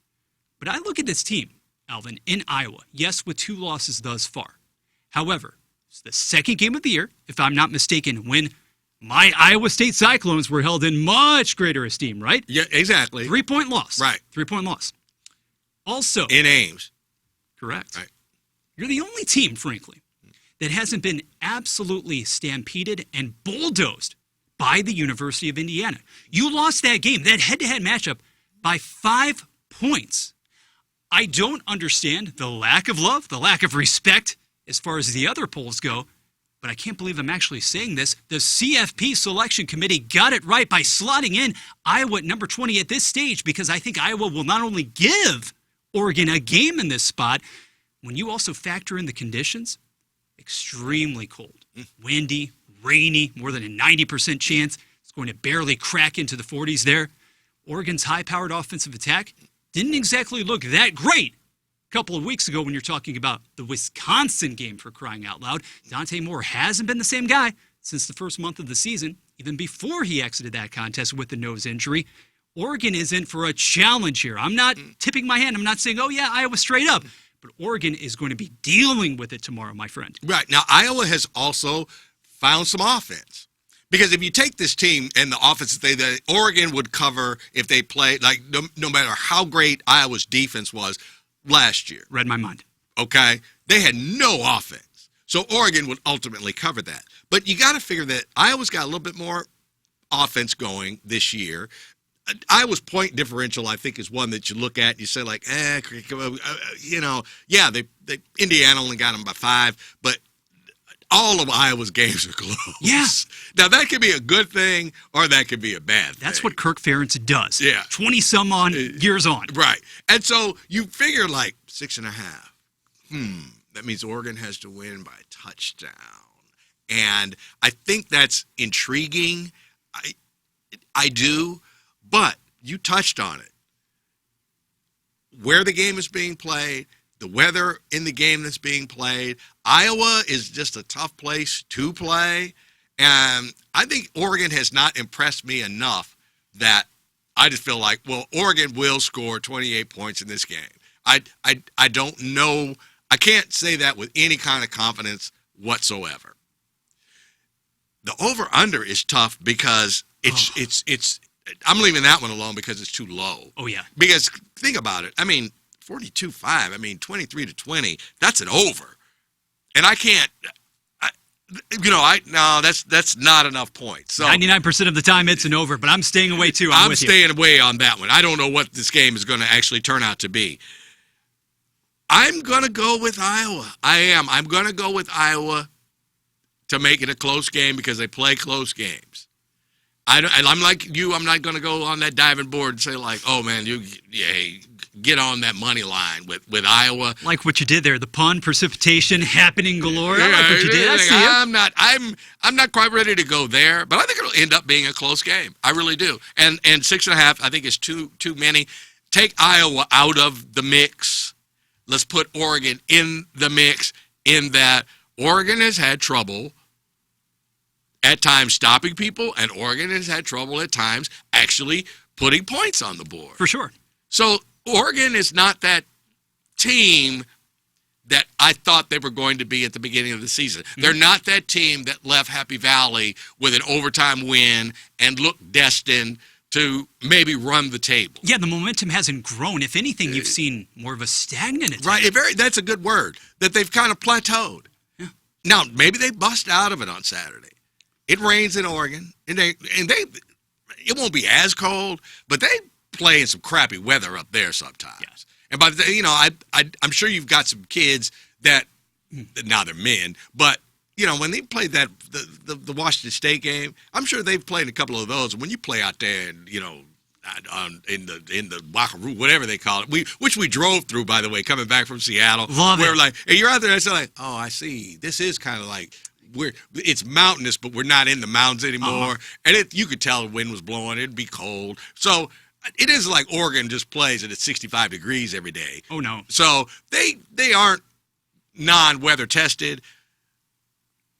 S2: But I look at this team, Alvin, in Iowa, yes, with 2 losses thus far. However, it's the second game of the year, if I'm not mistaken, when my Iowa State Cyclones were held in much greater esteem, right?
S3: Yeah, exactly.
S2: 3-point loss.
S3: Right.
S2: 3-point loss. Also.
S3: In Ames.
S2: Correct.
S3: Right.
S2: You're the only team, frankly, that hasn't been absolutely stampeded and bulldozed by the University of Indiana. You lost that game, that head-to-head matchup, by 5 points. I don't understand the lack of love, the lack of respect as far as the other polls go, but I can't believe I'm actually saying this. The CFP selection committee got it right by slotting in Iowa at number 20 at this stage, because I think Iowa will not only give Oregon a game in this spot, when you also factor in the conditions, extremely cold, windy, rainy, more than a 90% chance. It's going to barely crack into the 40s there. Oregon's high-powered offensive attack didn't exactly look that great a couple of weeks ago when you're talking about the Wisconsin game, for crying out loud. Dante Moore hasn't been the same guy since the first month of the season, even before he exited that contest with the nose injury. Oregon is in for a challenge here. I'm not tipping my hand. I'm not saying, oh, yeah, Iowa straight up. But Oregon is going to be dealing with it tomorrow, my friend.
S3: Right. Now, Iowa has also found some offense. Because if you take this team and the offense that Oregon would cover if they play, like no matter how great Iowa's defense was last year.
S2: Read my mind.
S3: Okay? They had no offense. So Oregon would ultimately cover that. But you got to figure that Iowa's got a little bit more offense going this year. Iowa's point differential, I think, is one that you look at and you say, like, Indiana only got them by 5, but all of Iowa's games are close.
S2: Yeah.
S3: Now, that could be a good thing or that could be a bad thing.
S2: That's what Kirk Ferentz does.
S3: Yeah.
S2: 20-some on years on.
S3: Right. And so you figure, like, 6.5. That means Oregon has to win by a touchdown. And I think that's intriguing. I do. But you touched on it. Where the game is being played, the weather in the game that's being played. Iowa is just a tough place to play. And I think Oregon has not impressed me enough that I just feel like, well, Oregon will score 28 points in this game. I don't know. I can't say that with any kind of confidence whatsoever. The over-under is tough because it's I'm leaving that one alone because it's too low.
S2: Oh, yeah.
S3: Because think about it. I mean, 42-5. I mean, 23-20. That's an over. And I can't. That's not enough points. So
S2: 99% of the time it's an over, but I'm staying away too.
S3: I'm staying away on that one. I don't know what this game is going to actually turn out to be. I'm going to go with Iowa. I am. I'm going to go with Iowa to make it a close game because they play close games. I'm like you. I'm not going to go on that diving board and say, like, oh, man, get on that money line with Iowa.
S2: Like what you did there, the pun, precipitation, happening galore. I like what you did. I see it.
S3: I'm not quite ready to go there, but I think it'll end up being a close game. I really do. And 6.5, I think, is too many. Take Iowa out of the mix. Let's put Oregon in the mix in that Oregon has had trouble at times stopping people, and Oregon has had trouble at times actually putting points on the board.
S2: For sure.
S3: So Oregon is not that team that I thought they were going to be at the beginning of the season. Mm-hmm. They're not that team that left Happy Valley with an overtime win and looked destined to maybe run the table.
S2: Yeah, the momentum hasn't grown. If anything, you've seen more of a stagnant attack.
S3: Right, that's a good word, that they've kind of plateaued. Yeah. Now, maybe they bust out of it on Saturday. It rains in Oregon, and it won't be as cold, but they play in some crappy weather up there sometimes.
S2: Yes.
S3: And by the I'm sure you've got some kids that now they're men, but when they played that the Washington State game, I'm sure they've played a couple of those. And when you play out there, and in the Wackaroo, whatever they call it, which we drove through, by the way, coming back from Seattle.
S2: Love it.
S3: We're like, and you're out there, and it's like, oh, I see. This is kind of like. It's mountainous, but we're not in the mountains anymore. And you could tell the wind was blowing. It'd be cold. So it is like Oregon just plays and it's 65 degrees every day.
S2: Oh, no.
S3: So they aren't non-weather tested.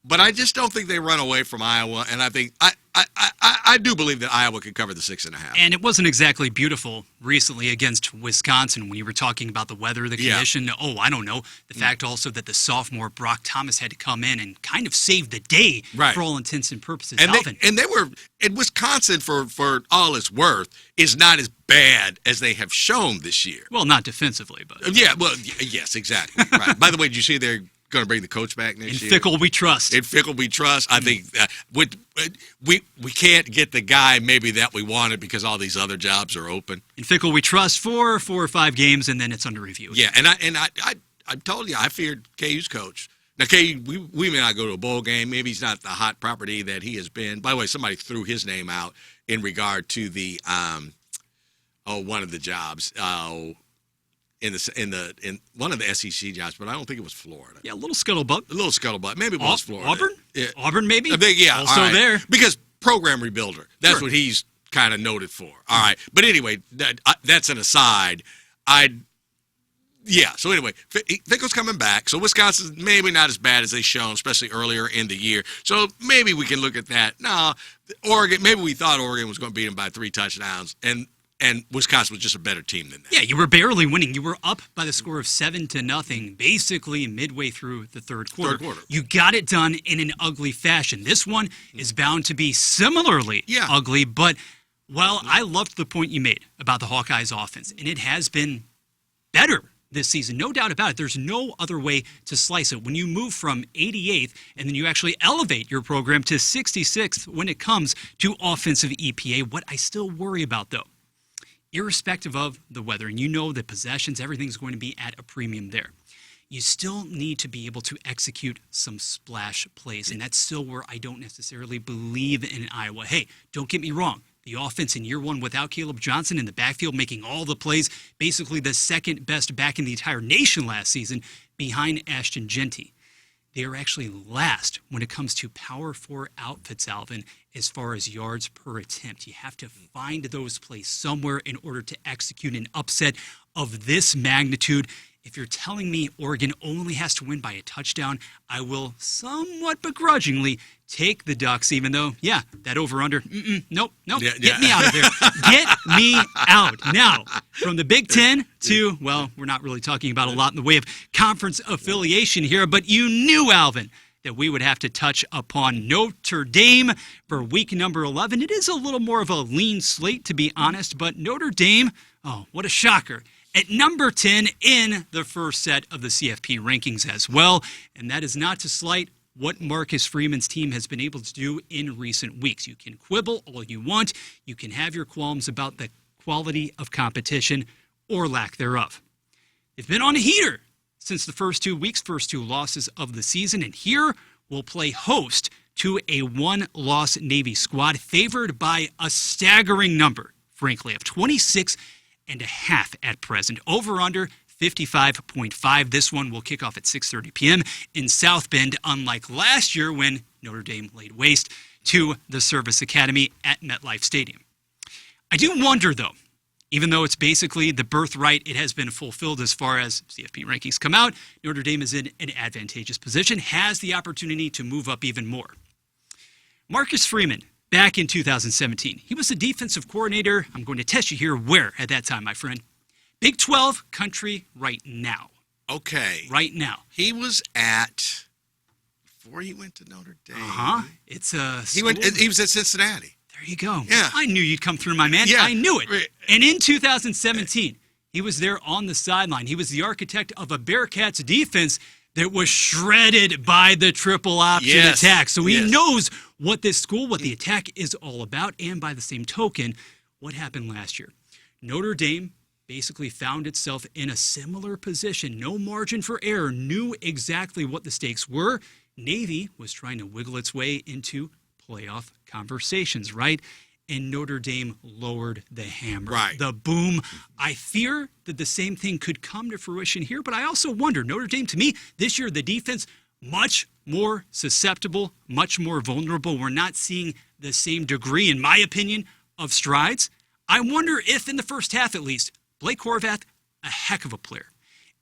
S3: But I just don't think they run away from Iowa, and I think I do believe that Iowa can cover the 6.5.
S2: And it wasn't exactly beautiful recently against Wisconsin when you were talking about the weather, the condition. Yeah. Oh, I don't know. The fact also that the sophomore Brock Thomas had to come in and kind of save the day for all intents and purposes.
S3: And
S2: Alvin.
S3: They were in Wisconsin for all it's worth is not as bad as they have shown this year.
S2: Well, not defensively, but
S3: yes, exactly. Right. By the way, did you see they're going to bring the coach back next year?
S2: In Fickle we trust.
S3: In Fickle we trust. I think we can't get the guy maybe that we wanted because all these other jobs are open.
S2: In Fickle we trust for 4 or 5 games, and then it's under review.
S3: Yeah, and I told you I feared KU's coach. Now KU, we may not go to a bowl game. Maybe he's not the hot property that he has been. By the way, somebody threw his name out in regard to the one of the jobs. In one of the SEC jobs, but I don't think it was Florida.
S2: Yeah, a little scuttlebutt.
S3: Maybe it was Florida.
S2: Auburn?
S3: Yeah.
S2: Auburn, maybe?
S3: I think, yeah.
S2: Also
S3: right.
S2: there.
S3: Because program rebuilder. That's what he's kind of noted for. All right. But anyway, that's an aside. So anyway, Fickle's coming back. So Wisconsin's maybe not as bad as they've shown, especially earlier in the year. So maybe we can look at that. No, Oregon, maybe we thought Oregon was going to beat them by 3 touchdowns, and Wisconsin was just a better team than that.
S2: Yeah, you were barely winning. You were up by the score of 7-0, basically midway through the third quarter. You got it done in an ugly fashion. This one is bound to be similarly ugly, but while I loved the point you made about the Hawkeyes offense, and it has been better this season, no doubt about it. There's no other way to slice it. When you move from 88th and then you actually elevate your program to 66th when it comes to offensive EPA, what I still worry about, though, irrespective of the weather, and you know the possessions, everything's going to be at a premium there, you still need to be able to execute some splash plays, and that's still where I don't necessarily believe in Iowa. Hey, don't get me wrong. The offense in year one without Caleb Johnson in the backfield making all the plays, basically the second best back in the entire nation last season behind Ashton Genty. They are actually last when it comes to Power 4 outfits, Alvin, as far as yards per attempt. You have to find those plays somewhere in order to execute an upset of this magnitude. If you're telling me Oregon only has to win by a touchdown, I will somewhat begrudgingly take the Ducks, even though, that over-under, nope, get me out of there. Get me out. Now, from the Big Ten to, well, we're not really talking about a lot in the way of conference affiliation here, but you knew, Alvin, that we would have to touch upon Notre Dame for week number 11. It is a little more of a lean slate, to be honest, but Notre Dame, oh, what a shocker, at number 10 in the first set of the CFP rankings as well, and that is not to slight what Marcus Freeman's team has been able to do in recent weeks. You can quibble all you want. You can have your qualms about the quality of competition or lack thereof. They've been on a heater since the first 2 weeks, first 2 losses of the season, and here we'll play host to a 1-loss Navy squad favored by a staggering number, frankly, of 26.5 at present. Over under 55.5. This one will kick off at 6:30 p.m. in South Bend, unlike last year when Notre Dame laid waste to the Service Academy at MetLife Stadium. I do wonder, though, even though it's basically the birthright, it has been fulfilled as far as CFP rankings come out, Notre Dame is in an advantageous position, has the opportunity to move up even more. Marcus Freeman, back in 2017, he was the defensive coordinator. I'm going to test you here. Where at that time, my friend? Big 12 country right now.
S3: Okay.
S2: Right now.
S3: He was at, before he went to Notre Dame.
S2: It's a
S3: He was at Cincinnati.
S2: There you go.
S3: Yeah.
S2: I knew you'd come through, my man.
S3: Yeah.
S2: I knew it. And in 2017, he was there on the sideline. He was the architect of a Bearcats defense that was shredded by the triple option attack. So he knows what this school, what the attack is all about. And by the same token, what happened last year? Notre Dame basically found itself in a similar position. No margin for error. Knew exactly what the stakes were. Navy was trying to wiggle its way into playoff conversations, right? And Notre Dame lowered the hammer.
S3: Right.
S2: The boom. I fear that the same thing could come to fruition here, but I also wonder, Notre Dame, to me, this year, the defense, much more susceptible, much more vulnerable. We're not seeing the same degree, in my opinion, of strides. I wonder if in the first half at least, Blake Horvath, a heck of a player,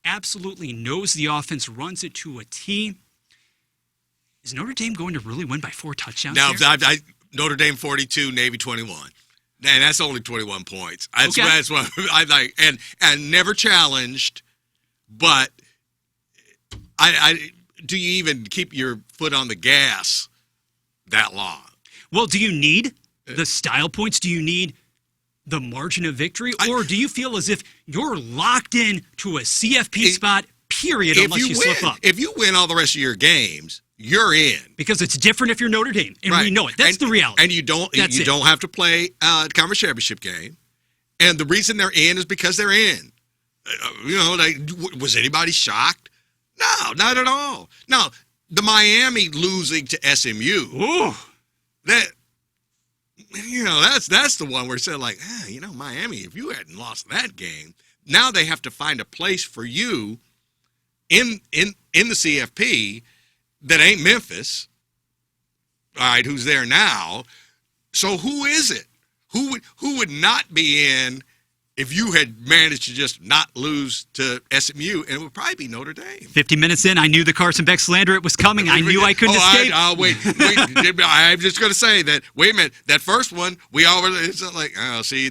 S2: absolutely knows the offense, runs it to a T. Is Notre Dame going to really win by 4 touchdowns?
S3: Now, Notre Dame 42, Navy 21. And that's only 21 points. That's what I like. And never challenged, but do you even keep your foot on the gas that long?
S2: Well, do you need the style points? Do you need the margin of victory? Or do you feel as if you're locked in to a CFP spot, period, unless you slip up?
S3: If you win all the rest of your games, you're in.
S2: Because it's different if you're Notre Dame, and we know it. That's the reality.
S3: And you don't have to play a conference championship game. And the reason they're in is because they're in. Was anybody shocked? No, not at all. Now, the Miami losing to SMU, that's the one where it said like, Miami, if you hadn't lost that game, now they have to find a place for you in the CFP that ain't Memphis. All right, who's there now? So who is it? Who would not be in if you had managed to just not lose to SMU? And it would probably be Notre Dame.
S2: 50 minutes in, I knew the Carson Beck slander. It was coming. I knew I couldn't escape.
S3: Wait. I'm just going to say that, wait a minute, that first one, it's like,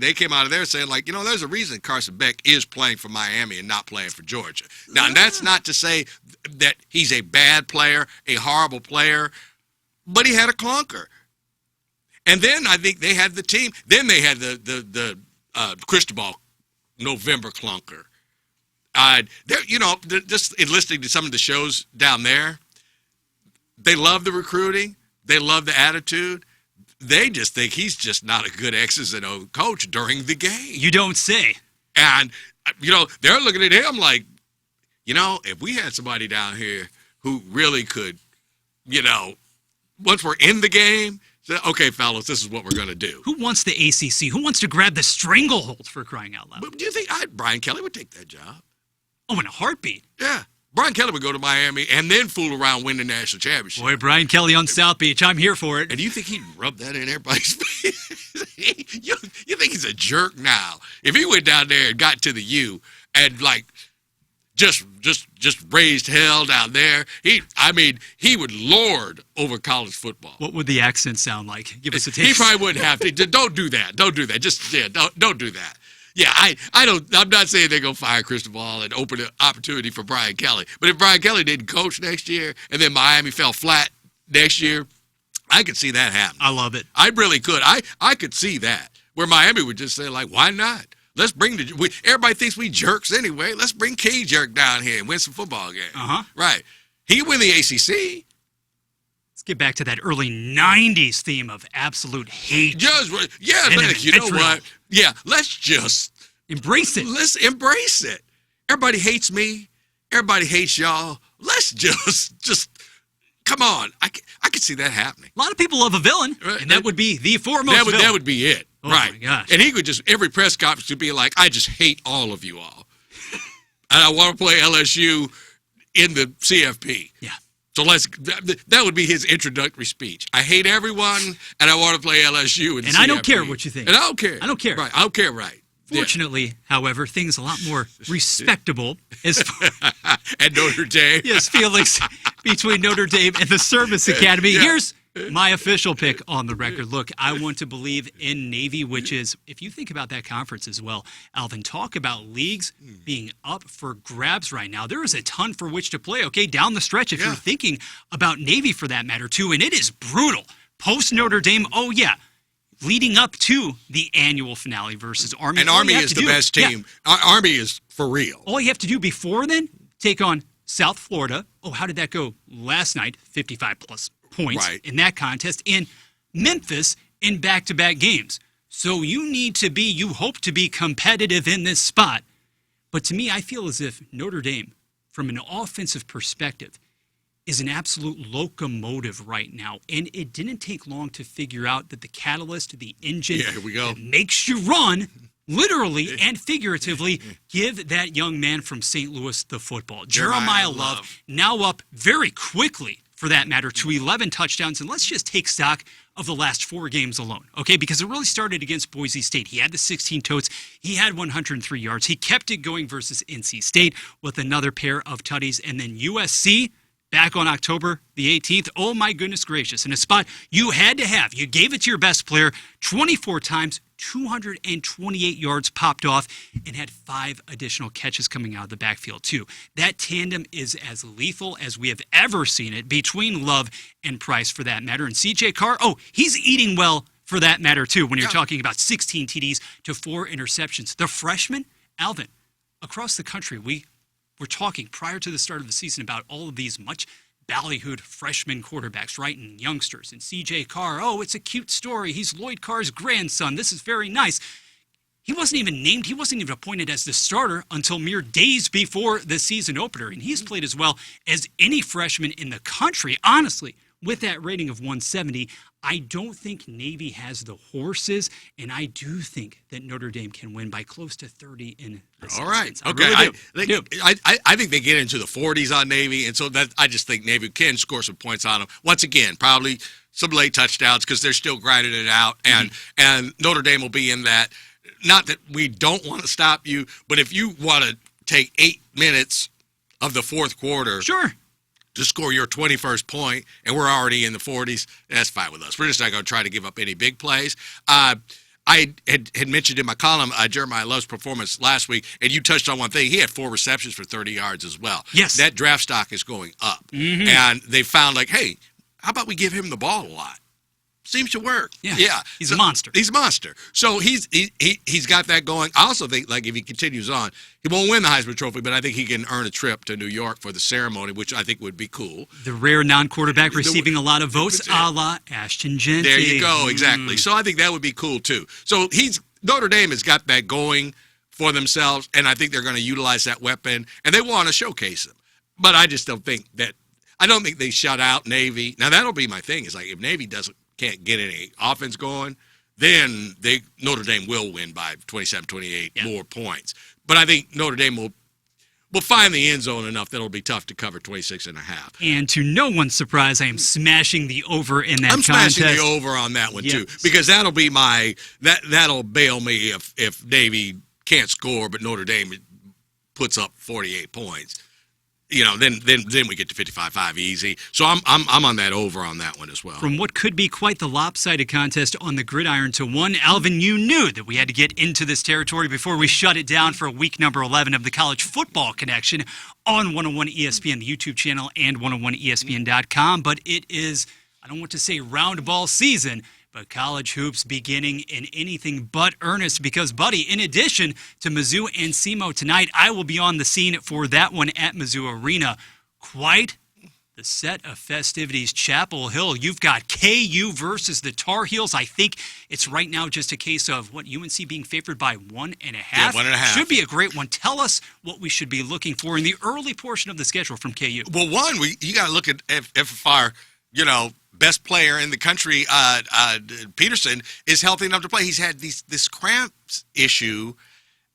S3: they came out of there saying like, there's a reason Carson Beck is playing for Miami and not playing for Georgia. Now, and that's not to say that he's a bad player, a horrible player, but he had a clunker. And then I think they had the team. Then they had the Cristobal November clunker. Just in listening to some of the shows down there, they love the recruiting. They love the attitude. They just think he's just not a good X's and O coach during the game.
S2: You don't say.
S3: And, they're looking at him like, if we had somebody down here who really could, once we're in the game, say, okay, fellas, this is what we're going to do.
S2: Who wants the ACC? Who wants to grab the stranglehold, for crying out loud?
S3: But do you think Brian Kelly would take that job?
S2: Oh, in a heartbeat.
S3: Yeah. Brian Kelly would go to Miami and then fool around, win the national championship.
S2: Boy, Brian Kelly on South Beach. I'm here for it.
S3: And do you think he'd rub that in everybody's face? you think he's a jerk now? If he went down there and got to the U and, like, just raised hell down there, he would lord over college football.
S2: What would the accent sound like? Give us a taste.
S3: He probably wouldn't have to. Don't do that. Don't do that. Don't do that. Yeah, I'm not saying they're going to fire Cristobal and open an opportunity for Brian Kelly. But if Brian Kelly didn't coach next year and then Miami fell flat next year, I could see that happen.
S2: I love it.
S3: I really could. I could see that, where Miami would just say, like, why not? Let's bring everybody thinks we jerks anyway. Let's bring K Jerk down here and win some football games. Right. He win the ACC.
S2: Let's get back to that early 90s theme of absolute hate.
S3: You know what? Yeah, let's just
S2: embrace it.
S3: Let's embrace it. Everybody hates me. Everybody hates y'all. Let's just come on. I could see that happening.
S2: A lot of people love a villain, right, and that would be the foremost villain.
S3: That would be it.
S2: Oh
S3: right.
S2: My gosh.
S3: And he could every press conference would be like, I just hate all of you all. And I want to play LSU in the CFP.
S2: Yeah.
S3: So that would be his introductory speech. I hate everyone, and I want to play LSU in the CFP.
S2: And I don't care what you think.
S3: And I don't care.
S2: I don't care.
S3: Right. I don't care, right.
S2: Fortunately, however, things a lot more respectable as far
S3: at Notre Dame.
S2: Yes, Felix, between Notre Dame and the Service Academy.
S3: Yeah.
S2: Here's my official pick on the record. Look, I want to believe in Navy, which is, if you think about that conference as well, Alvin, talk about leagues being up for grabs right now. There is a ton for which to play, okay, down the stretch if you're thinking about Navy for that matter, too, and it is brutal. Post Notre Dame, oh, yeah. Leading up to the annual finale versus Army.
S3: And Army is the best team. Yeah. Army is for real.
S2: All you have to do before then, take on South Florida. Oh, how did that go last night? 55-plus points in that contest. And Memphis in back-to-back games. So you hope to be competitive in this spot. But to me, I feel as if Notre Dame, from an offensive perspective, is an absolute locomotive right now. And it didn't take long to figure out that the catalyst, the engine that makes you run, literally and figuratively, give that young man from St. Louis the football. Jeremiah Love, now up very quickly for that matter, to 11 touchdowns. And let's just take stock of the last 4 games alone, okay? Because it really started against Boise State. He had the 16 totes. He had 103 yards. He kept it going versus NC State with another pair of tutties. And then USC, back on October the 18th. Oh, my goodness gracious. In a spot you had to have. You gave it to your best player 24 times, 228 yards popped off, and had 5 additional catches coming out of the backfield, too. That tandem is as lethal as we have ever seen it between Love and Price, for that matter. And CJ Carr, he's eating well, for that matter, too, when you're talking about 16 TDs to 4 interceptions. The freshman, Alvin, across the country, we're talking prior to the start of the season about all of these much ballyhooed freshman quarterbacks, right, and youngsters. And C.J. Carr, it's a cute story. He's Lloyd Carr's grandson. This is very nice. He wasn't even named. He wasn't even appointed as the starter until mere days before the season opener. And he's played as well as any freshman in the country. Honestly, with that rating of 170, I don't think Navy has the horses, and I do think that Notre Dame can win by close to 30 in this
S3: All right.
S2: instance.
S3: Okay.
S2: Really
S3: I think they get into the 40s on Navy, and so that I just think Navy can score some points on them. Once again, probably some late touchdowns because they're still grinding it out, and Notre Dame will be in that. Not that we don't want to stop you, but if you want to take 8 minutes of the fourth quarter,
S2: sure,
S3: to score your 21st point, and we're already in the 40s, that's fine with us. We're just not going to try to give up any big plays. I had mentioned in my column Jeremiah Love's performance last week, and you touched on one thing. He had 4 receptions for 30 yards as well.
S2: Yes.
S3: That draft stock is going up. Mm-hmm. And they found, hey, how about we give him the ball a lot? Seems to work.
S2: Yeah. He's a monster.
S3: He's a monster. So he's got that going. I also think, if he continues on, he won't win the Heisman Trophy, but I think he can earn a trip to New York for the ceremony, which I think would be cool.
S2: The rare non-quarterback receiving a lot of votes, a la Ashton Genty.
S3: There you go, exactly. So I think that would be cool, too. So Notre Dame has got that going for themselves, and I think they're going to utilize that weapon, and they want to showcase them. But I just don't think they shut out Navy. Now, that'll be my thing, is if Navy can't get any offense going, then Notre Dame will win by 27, 28 more points. But I think Notre Dame will find the end zone enough that it'll be tough to cover 26.5.
S2: And to no one's surprise, I am smashing the over in that contest.
S3: I'm smashing the over on that one, too, because that'll be that'll bail me if Navy can't score, but Notre Dame puts up 48 points. Then we get to 55-5 easy. So I'm on that over on that one as well.
S2: From what could be quite the lopsided contest on the gridiron to one, Alvin, you knew that we had to get into this territory before we shut it down for week number 11 of the College Football Connection on 101 ESPN, the YouTube channel, and 101ESPN.com. But it is, I don't want to say round ball season, but college hoops beginning in anything but earnest because, buddy, in addition to Mizzou and SEMO tonight, I will be on the scene for that one at Mizzou Arena. Quite the set of festivities. Chapel Hill, you've got KU versus the Tar Heels. I think it's right now just a case of UNC being favored by 1.5.
S3: Yeah, 1.5.
S2: Should be a great one. Tell us what we should be looking for in the early portion of the schedule from KU.
S3: Well, you got to look at FFR, best player in the country, Peterson, is healthy enough to play. He's had this cramps issue,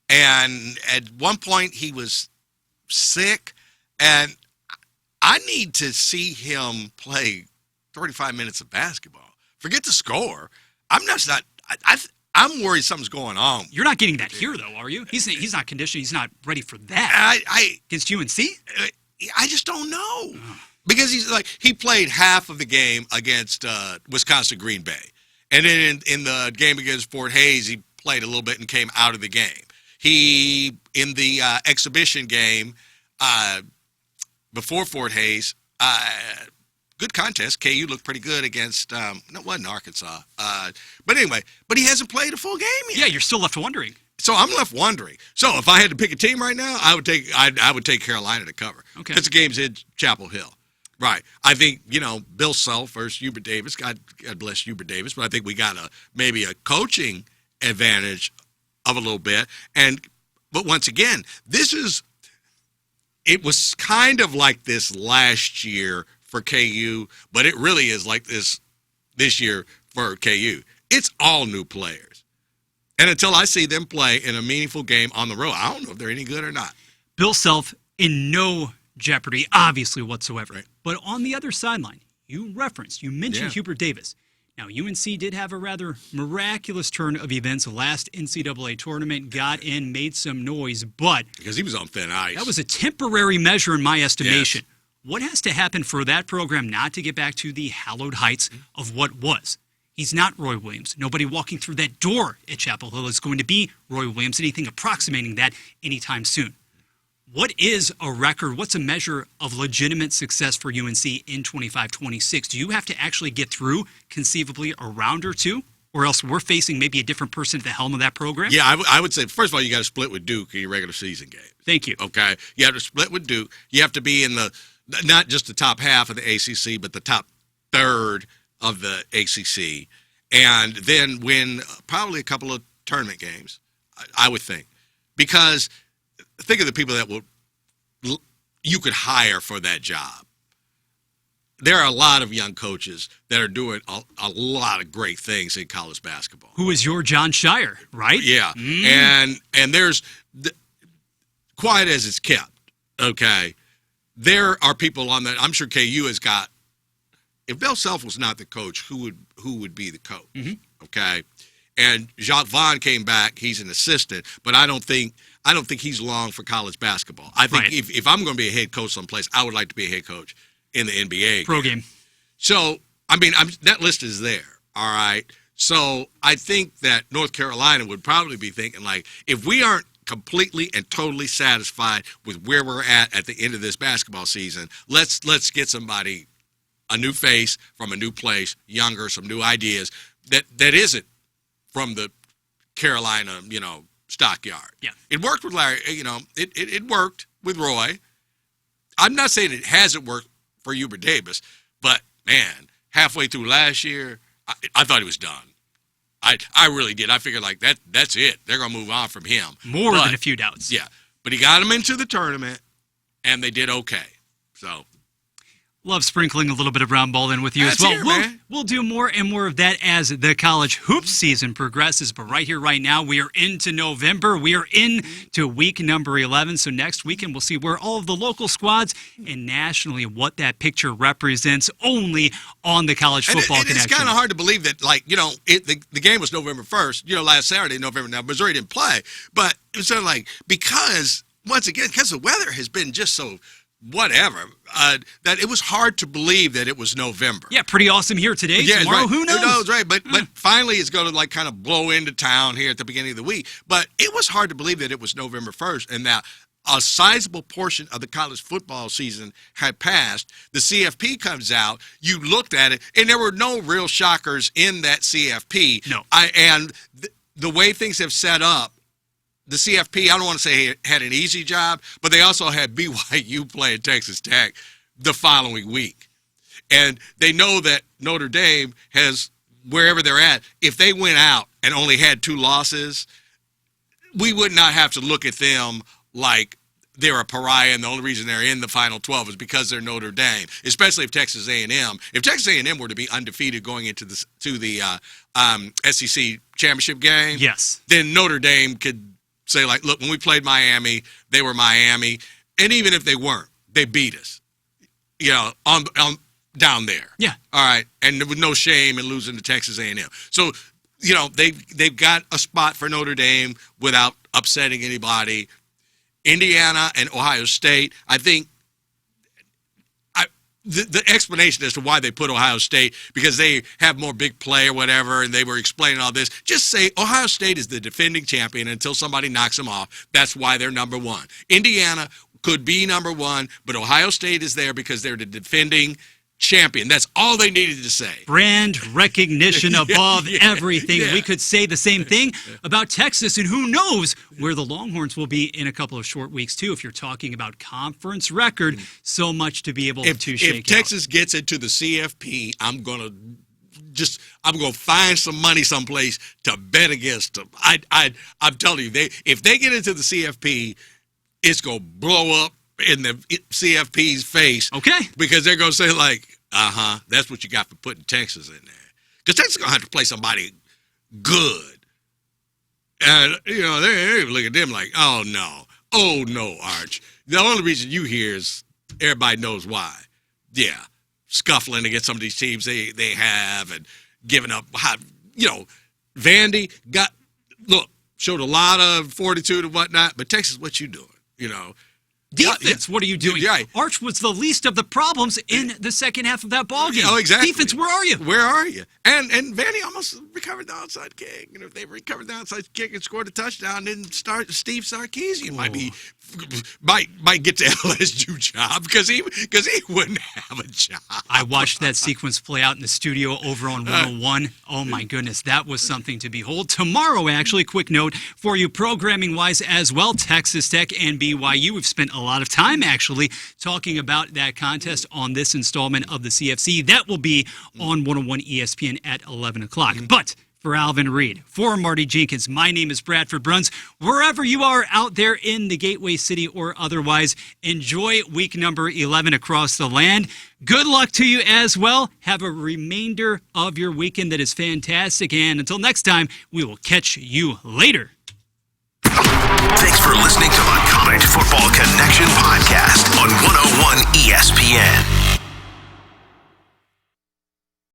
S3: and at one point he was sick, and I need to see him play 35 minutes of basketball. Forget the score. I'm worried something's going on.
S2: You're not getting that here, though, are you? He's not conditioned. He's not ready for that. Against UNC?
S3: I just don't know. Because he played half of the game against Wisconsin Green Bay. And then in the game against Fort Hays, he played a little bit and came out of the game. He, in the exhibition game before Fort Hays, good contest. KU looked pretty good against, it wasn't Arkansas. But anyway, he hasn't played a full game yet.
S2: Yeah, you're still left wondering.
S3: So I'm left wondering. So if I had to pick a team right now, I would take Carolina to cover.
S2: Okay.
S3: Because the game's in Chapel Hill. Right. I think, Bill Self versus Hubert Davis. God bless Hubert Davis. But I think we got maybe a coaching advantage of a little bit. But once again, it was kind of like this last year for KU, but it really is like this year for KU. It's all new players. And until I see them play in a meaningful game on the road, I don't know if they're any good or not.
S2: Bill Self, in no jeopardy, obviously, whatsoever.
S3: Right.
S2: But on the other sideline, you mentioned
S3: Yeah.
S2: Hubert Davis. Now, UNC did have a rather miraculous turn of events. Last NCAA tournament, got in, made some noise, but
S3: Because he was on thin ice.
S2: that was a temporary measure in my estimation. Yes. What has to happen for that program not to get back to the hallowed heights of what was? He's not Roy Williams. Nobody walking through that door at Chapel Hill is going to be Roy Williams, anything approximating that anytime soon. What is a record? What's a measure of legitimate success for UNC in 25-26? Do you have to actually get through conceivably a round or two? Or else we're facing maybe a different person at the helm of that program?
S3: Yeah, I would say, first of all, you got to split with Duke in your regular season game.
S2: Thank you.
S3: Okay? You have to split with Duke. You have to be in not just the top half of the ACC, but the top third of the ACC. And then win probably a couple of tournament games, I would think. Because think of the people that you could hire for that job. There are a lot of young coaches that are doing a lot of great things in college basketball.
S2: Who is your John Shire, right?
S3: Yeah, and there's quiet as it's kept. Okay, there are people on that. I'm sure KU has got. If Bill Self was not the coach, who would be the coach? Mm-hmm. Okay, and Jacques Vaughn came back. He's an assistant, but I don't think he's long for college basketball. I think
S2: right.
S3: if I'm going to be a head coach someplace, I would like to be a head coach in the NBA.
S2: Pro game.
S3: So, I mean, that list is there, all right? So I think that North Carolina would probably be thinking, like, if we aren't completely and totally satisfied with where we're at the end of this basketball season, let's get somebody, a new face from a new place, younger, some new ideas, that isn't from the Carolina, stockyard.
S2: Yeah.
S3: It worked with Larry, it worked with Roy. I'm not saying it hasn't worked for Hubert Davis, but, man, halfway through last year, I thought he was done. I really did. I figured, like, that's it. They're going to move on from him.
S2: More than a few doubts.
S3: Yeah. But he got them into the tournament, and they did okay. So
S2: Love sprinkling a little bit of round ball in with you as well. We'll do more and more of that as the college hoops season progresses. But right here, right now, we are into November. We are into week number 11. So next weekend, we'll see where all of the local squads and nationally what that picture represents only on the College Football Connection.
S3: It's kind of hard to believe that, like, the game was November 1st, last Saturday, November. Now, Missouri didn't play. But it was sort of like, because the weather has been just so whatever, that it was hard to believe that it was November.
S2: Yeah, pretty awesome here today.
S3: Yeah,
S2: tomorrow,
S3: right.
S2: who knows?
S3: Who knows, right. But finally it's going to, like, kind of blow into town here at the beginning of the week. But it was hard to believe that it was November 1st. And now a sizable portion of the college football season had passed. The CFP comes out. You looked at it, and there were no real shockers in that CFP.
S2: No.
S3: The way things have set up, the CFP, I don't want to say had an easy job, but they also had BYU playing Texas Tech the following week. And they know that Notre Dame has, wherever they're at, if they went out and only had 2 losses, we would not have to look at them like they're a pariah and the only reason they're in the Final 12 is because they're Notre Dame, especially if Texas A&M. If Texas A&M were to be undefeated going into the SEC championship game,
S2: yes,
S3: then Notre Dame could say, like, look, when we played Miami, they were Miami. And even if they weren't, they beat us, on down there.
S2: Yeah.
S3: All right. And with no shame in losing to Texas A&M. So, they've got a spot for Notre Dame without upsetting anybody. Indiana and Ohio State, I think the explanation as to why they put Ohio State, because they have more big play or whatever, and they were explaining all this. Just say Ohio State is the defending champion until somebody knocks them off. That's why they're number 1. Indiana could be number 1, but Ohio State is there because they're the defending champion. That's all they needed to say.
S2: Brand recognition above everything.
S3: Yeah.
S2: We could say the same thing about Texas, and who knows where the Longhorns will be in a couple of short weeks, too, if you're talking about conference record. So much to be able to shake out.
S3: If Texas gets into the CFP, I'm going to find some money someplace to bet against them. I'm telling you, if they get into the CFP, it's going to blow up in the CFP's face.
S2: Okay.
S3: Because they're going to say, like, that's what you got for putting Texas in there. Because Texas is going to have to play somebody good. And, they look at them like, oh, no, Arch. The only reason you here is everybody knows why. Yeah, scuffling against some of these teams they have and giving up. Vandy showed a lot of fortitude and whatnot, but Texas, what you doing?
S2: Defense, what are you doing?
S3: Yeah.
S2: Arch was the least of the problems in the second half of that ball game.
S3: Oh, exactly.
S2: Defense, where are you?
S3: Where are you? And Vandy almost recovered the onside kick. If they recovered the onside kick and scored a touchdown, then Steve Sarkisian might get the LSU job because he wouldn't have a job.
S2: I watched that sequence play out in the studio over on 101. Oh my goodness, that was something to behold. Tomorrow, actually, quick note for you programming-wise as well, Texas Tech and BYU. We've spent a lot of time actually talking about that contest on this installment of the CFC. That will be on 101 ESPN at 11 o'clock. But for Alvin, Reid, for Marty Jenkins, my name is Bradford Bruns. Wherever you are out there in the Gateway City or otherwise, enjoy week number 11 across the land. Good luck to you as well. Have a remainder of your weekend that is fantastic. And until next time, we will catch you later.
S1: Thanks for listening to the College Football Connection podcast on 101 ESPN.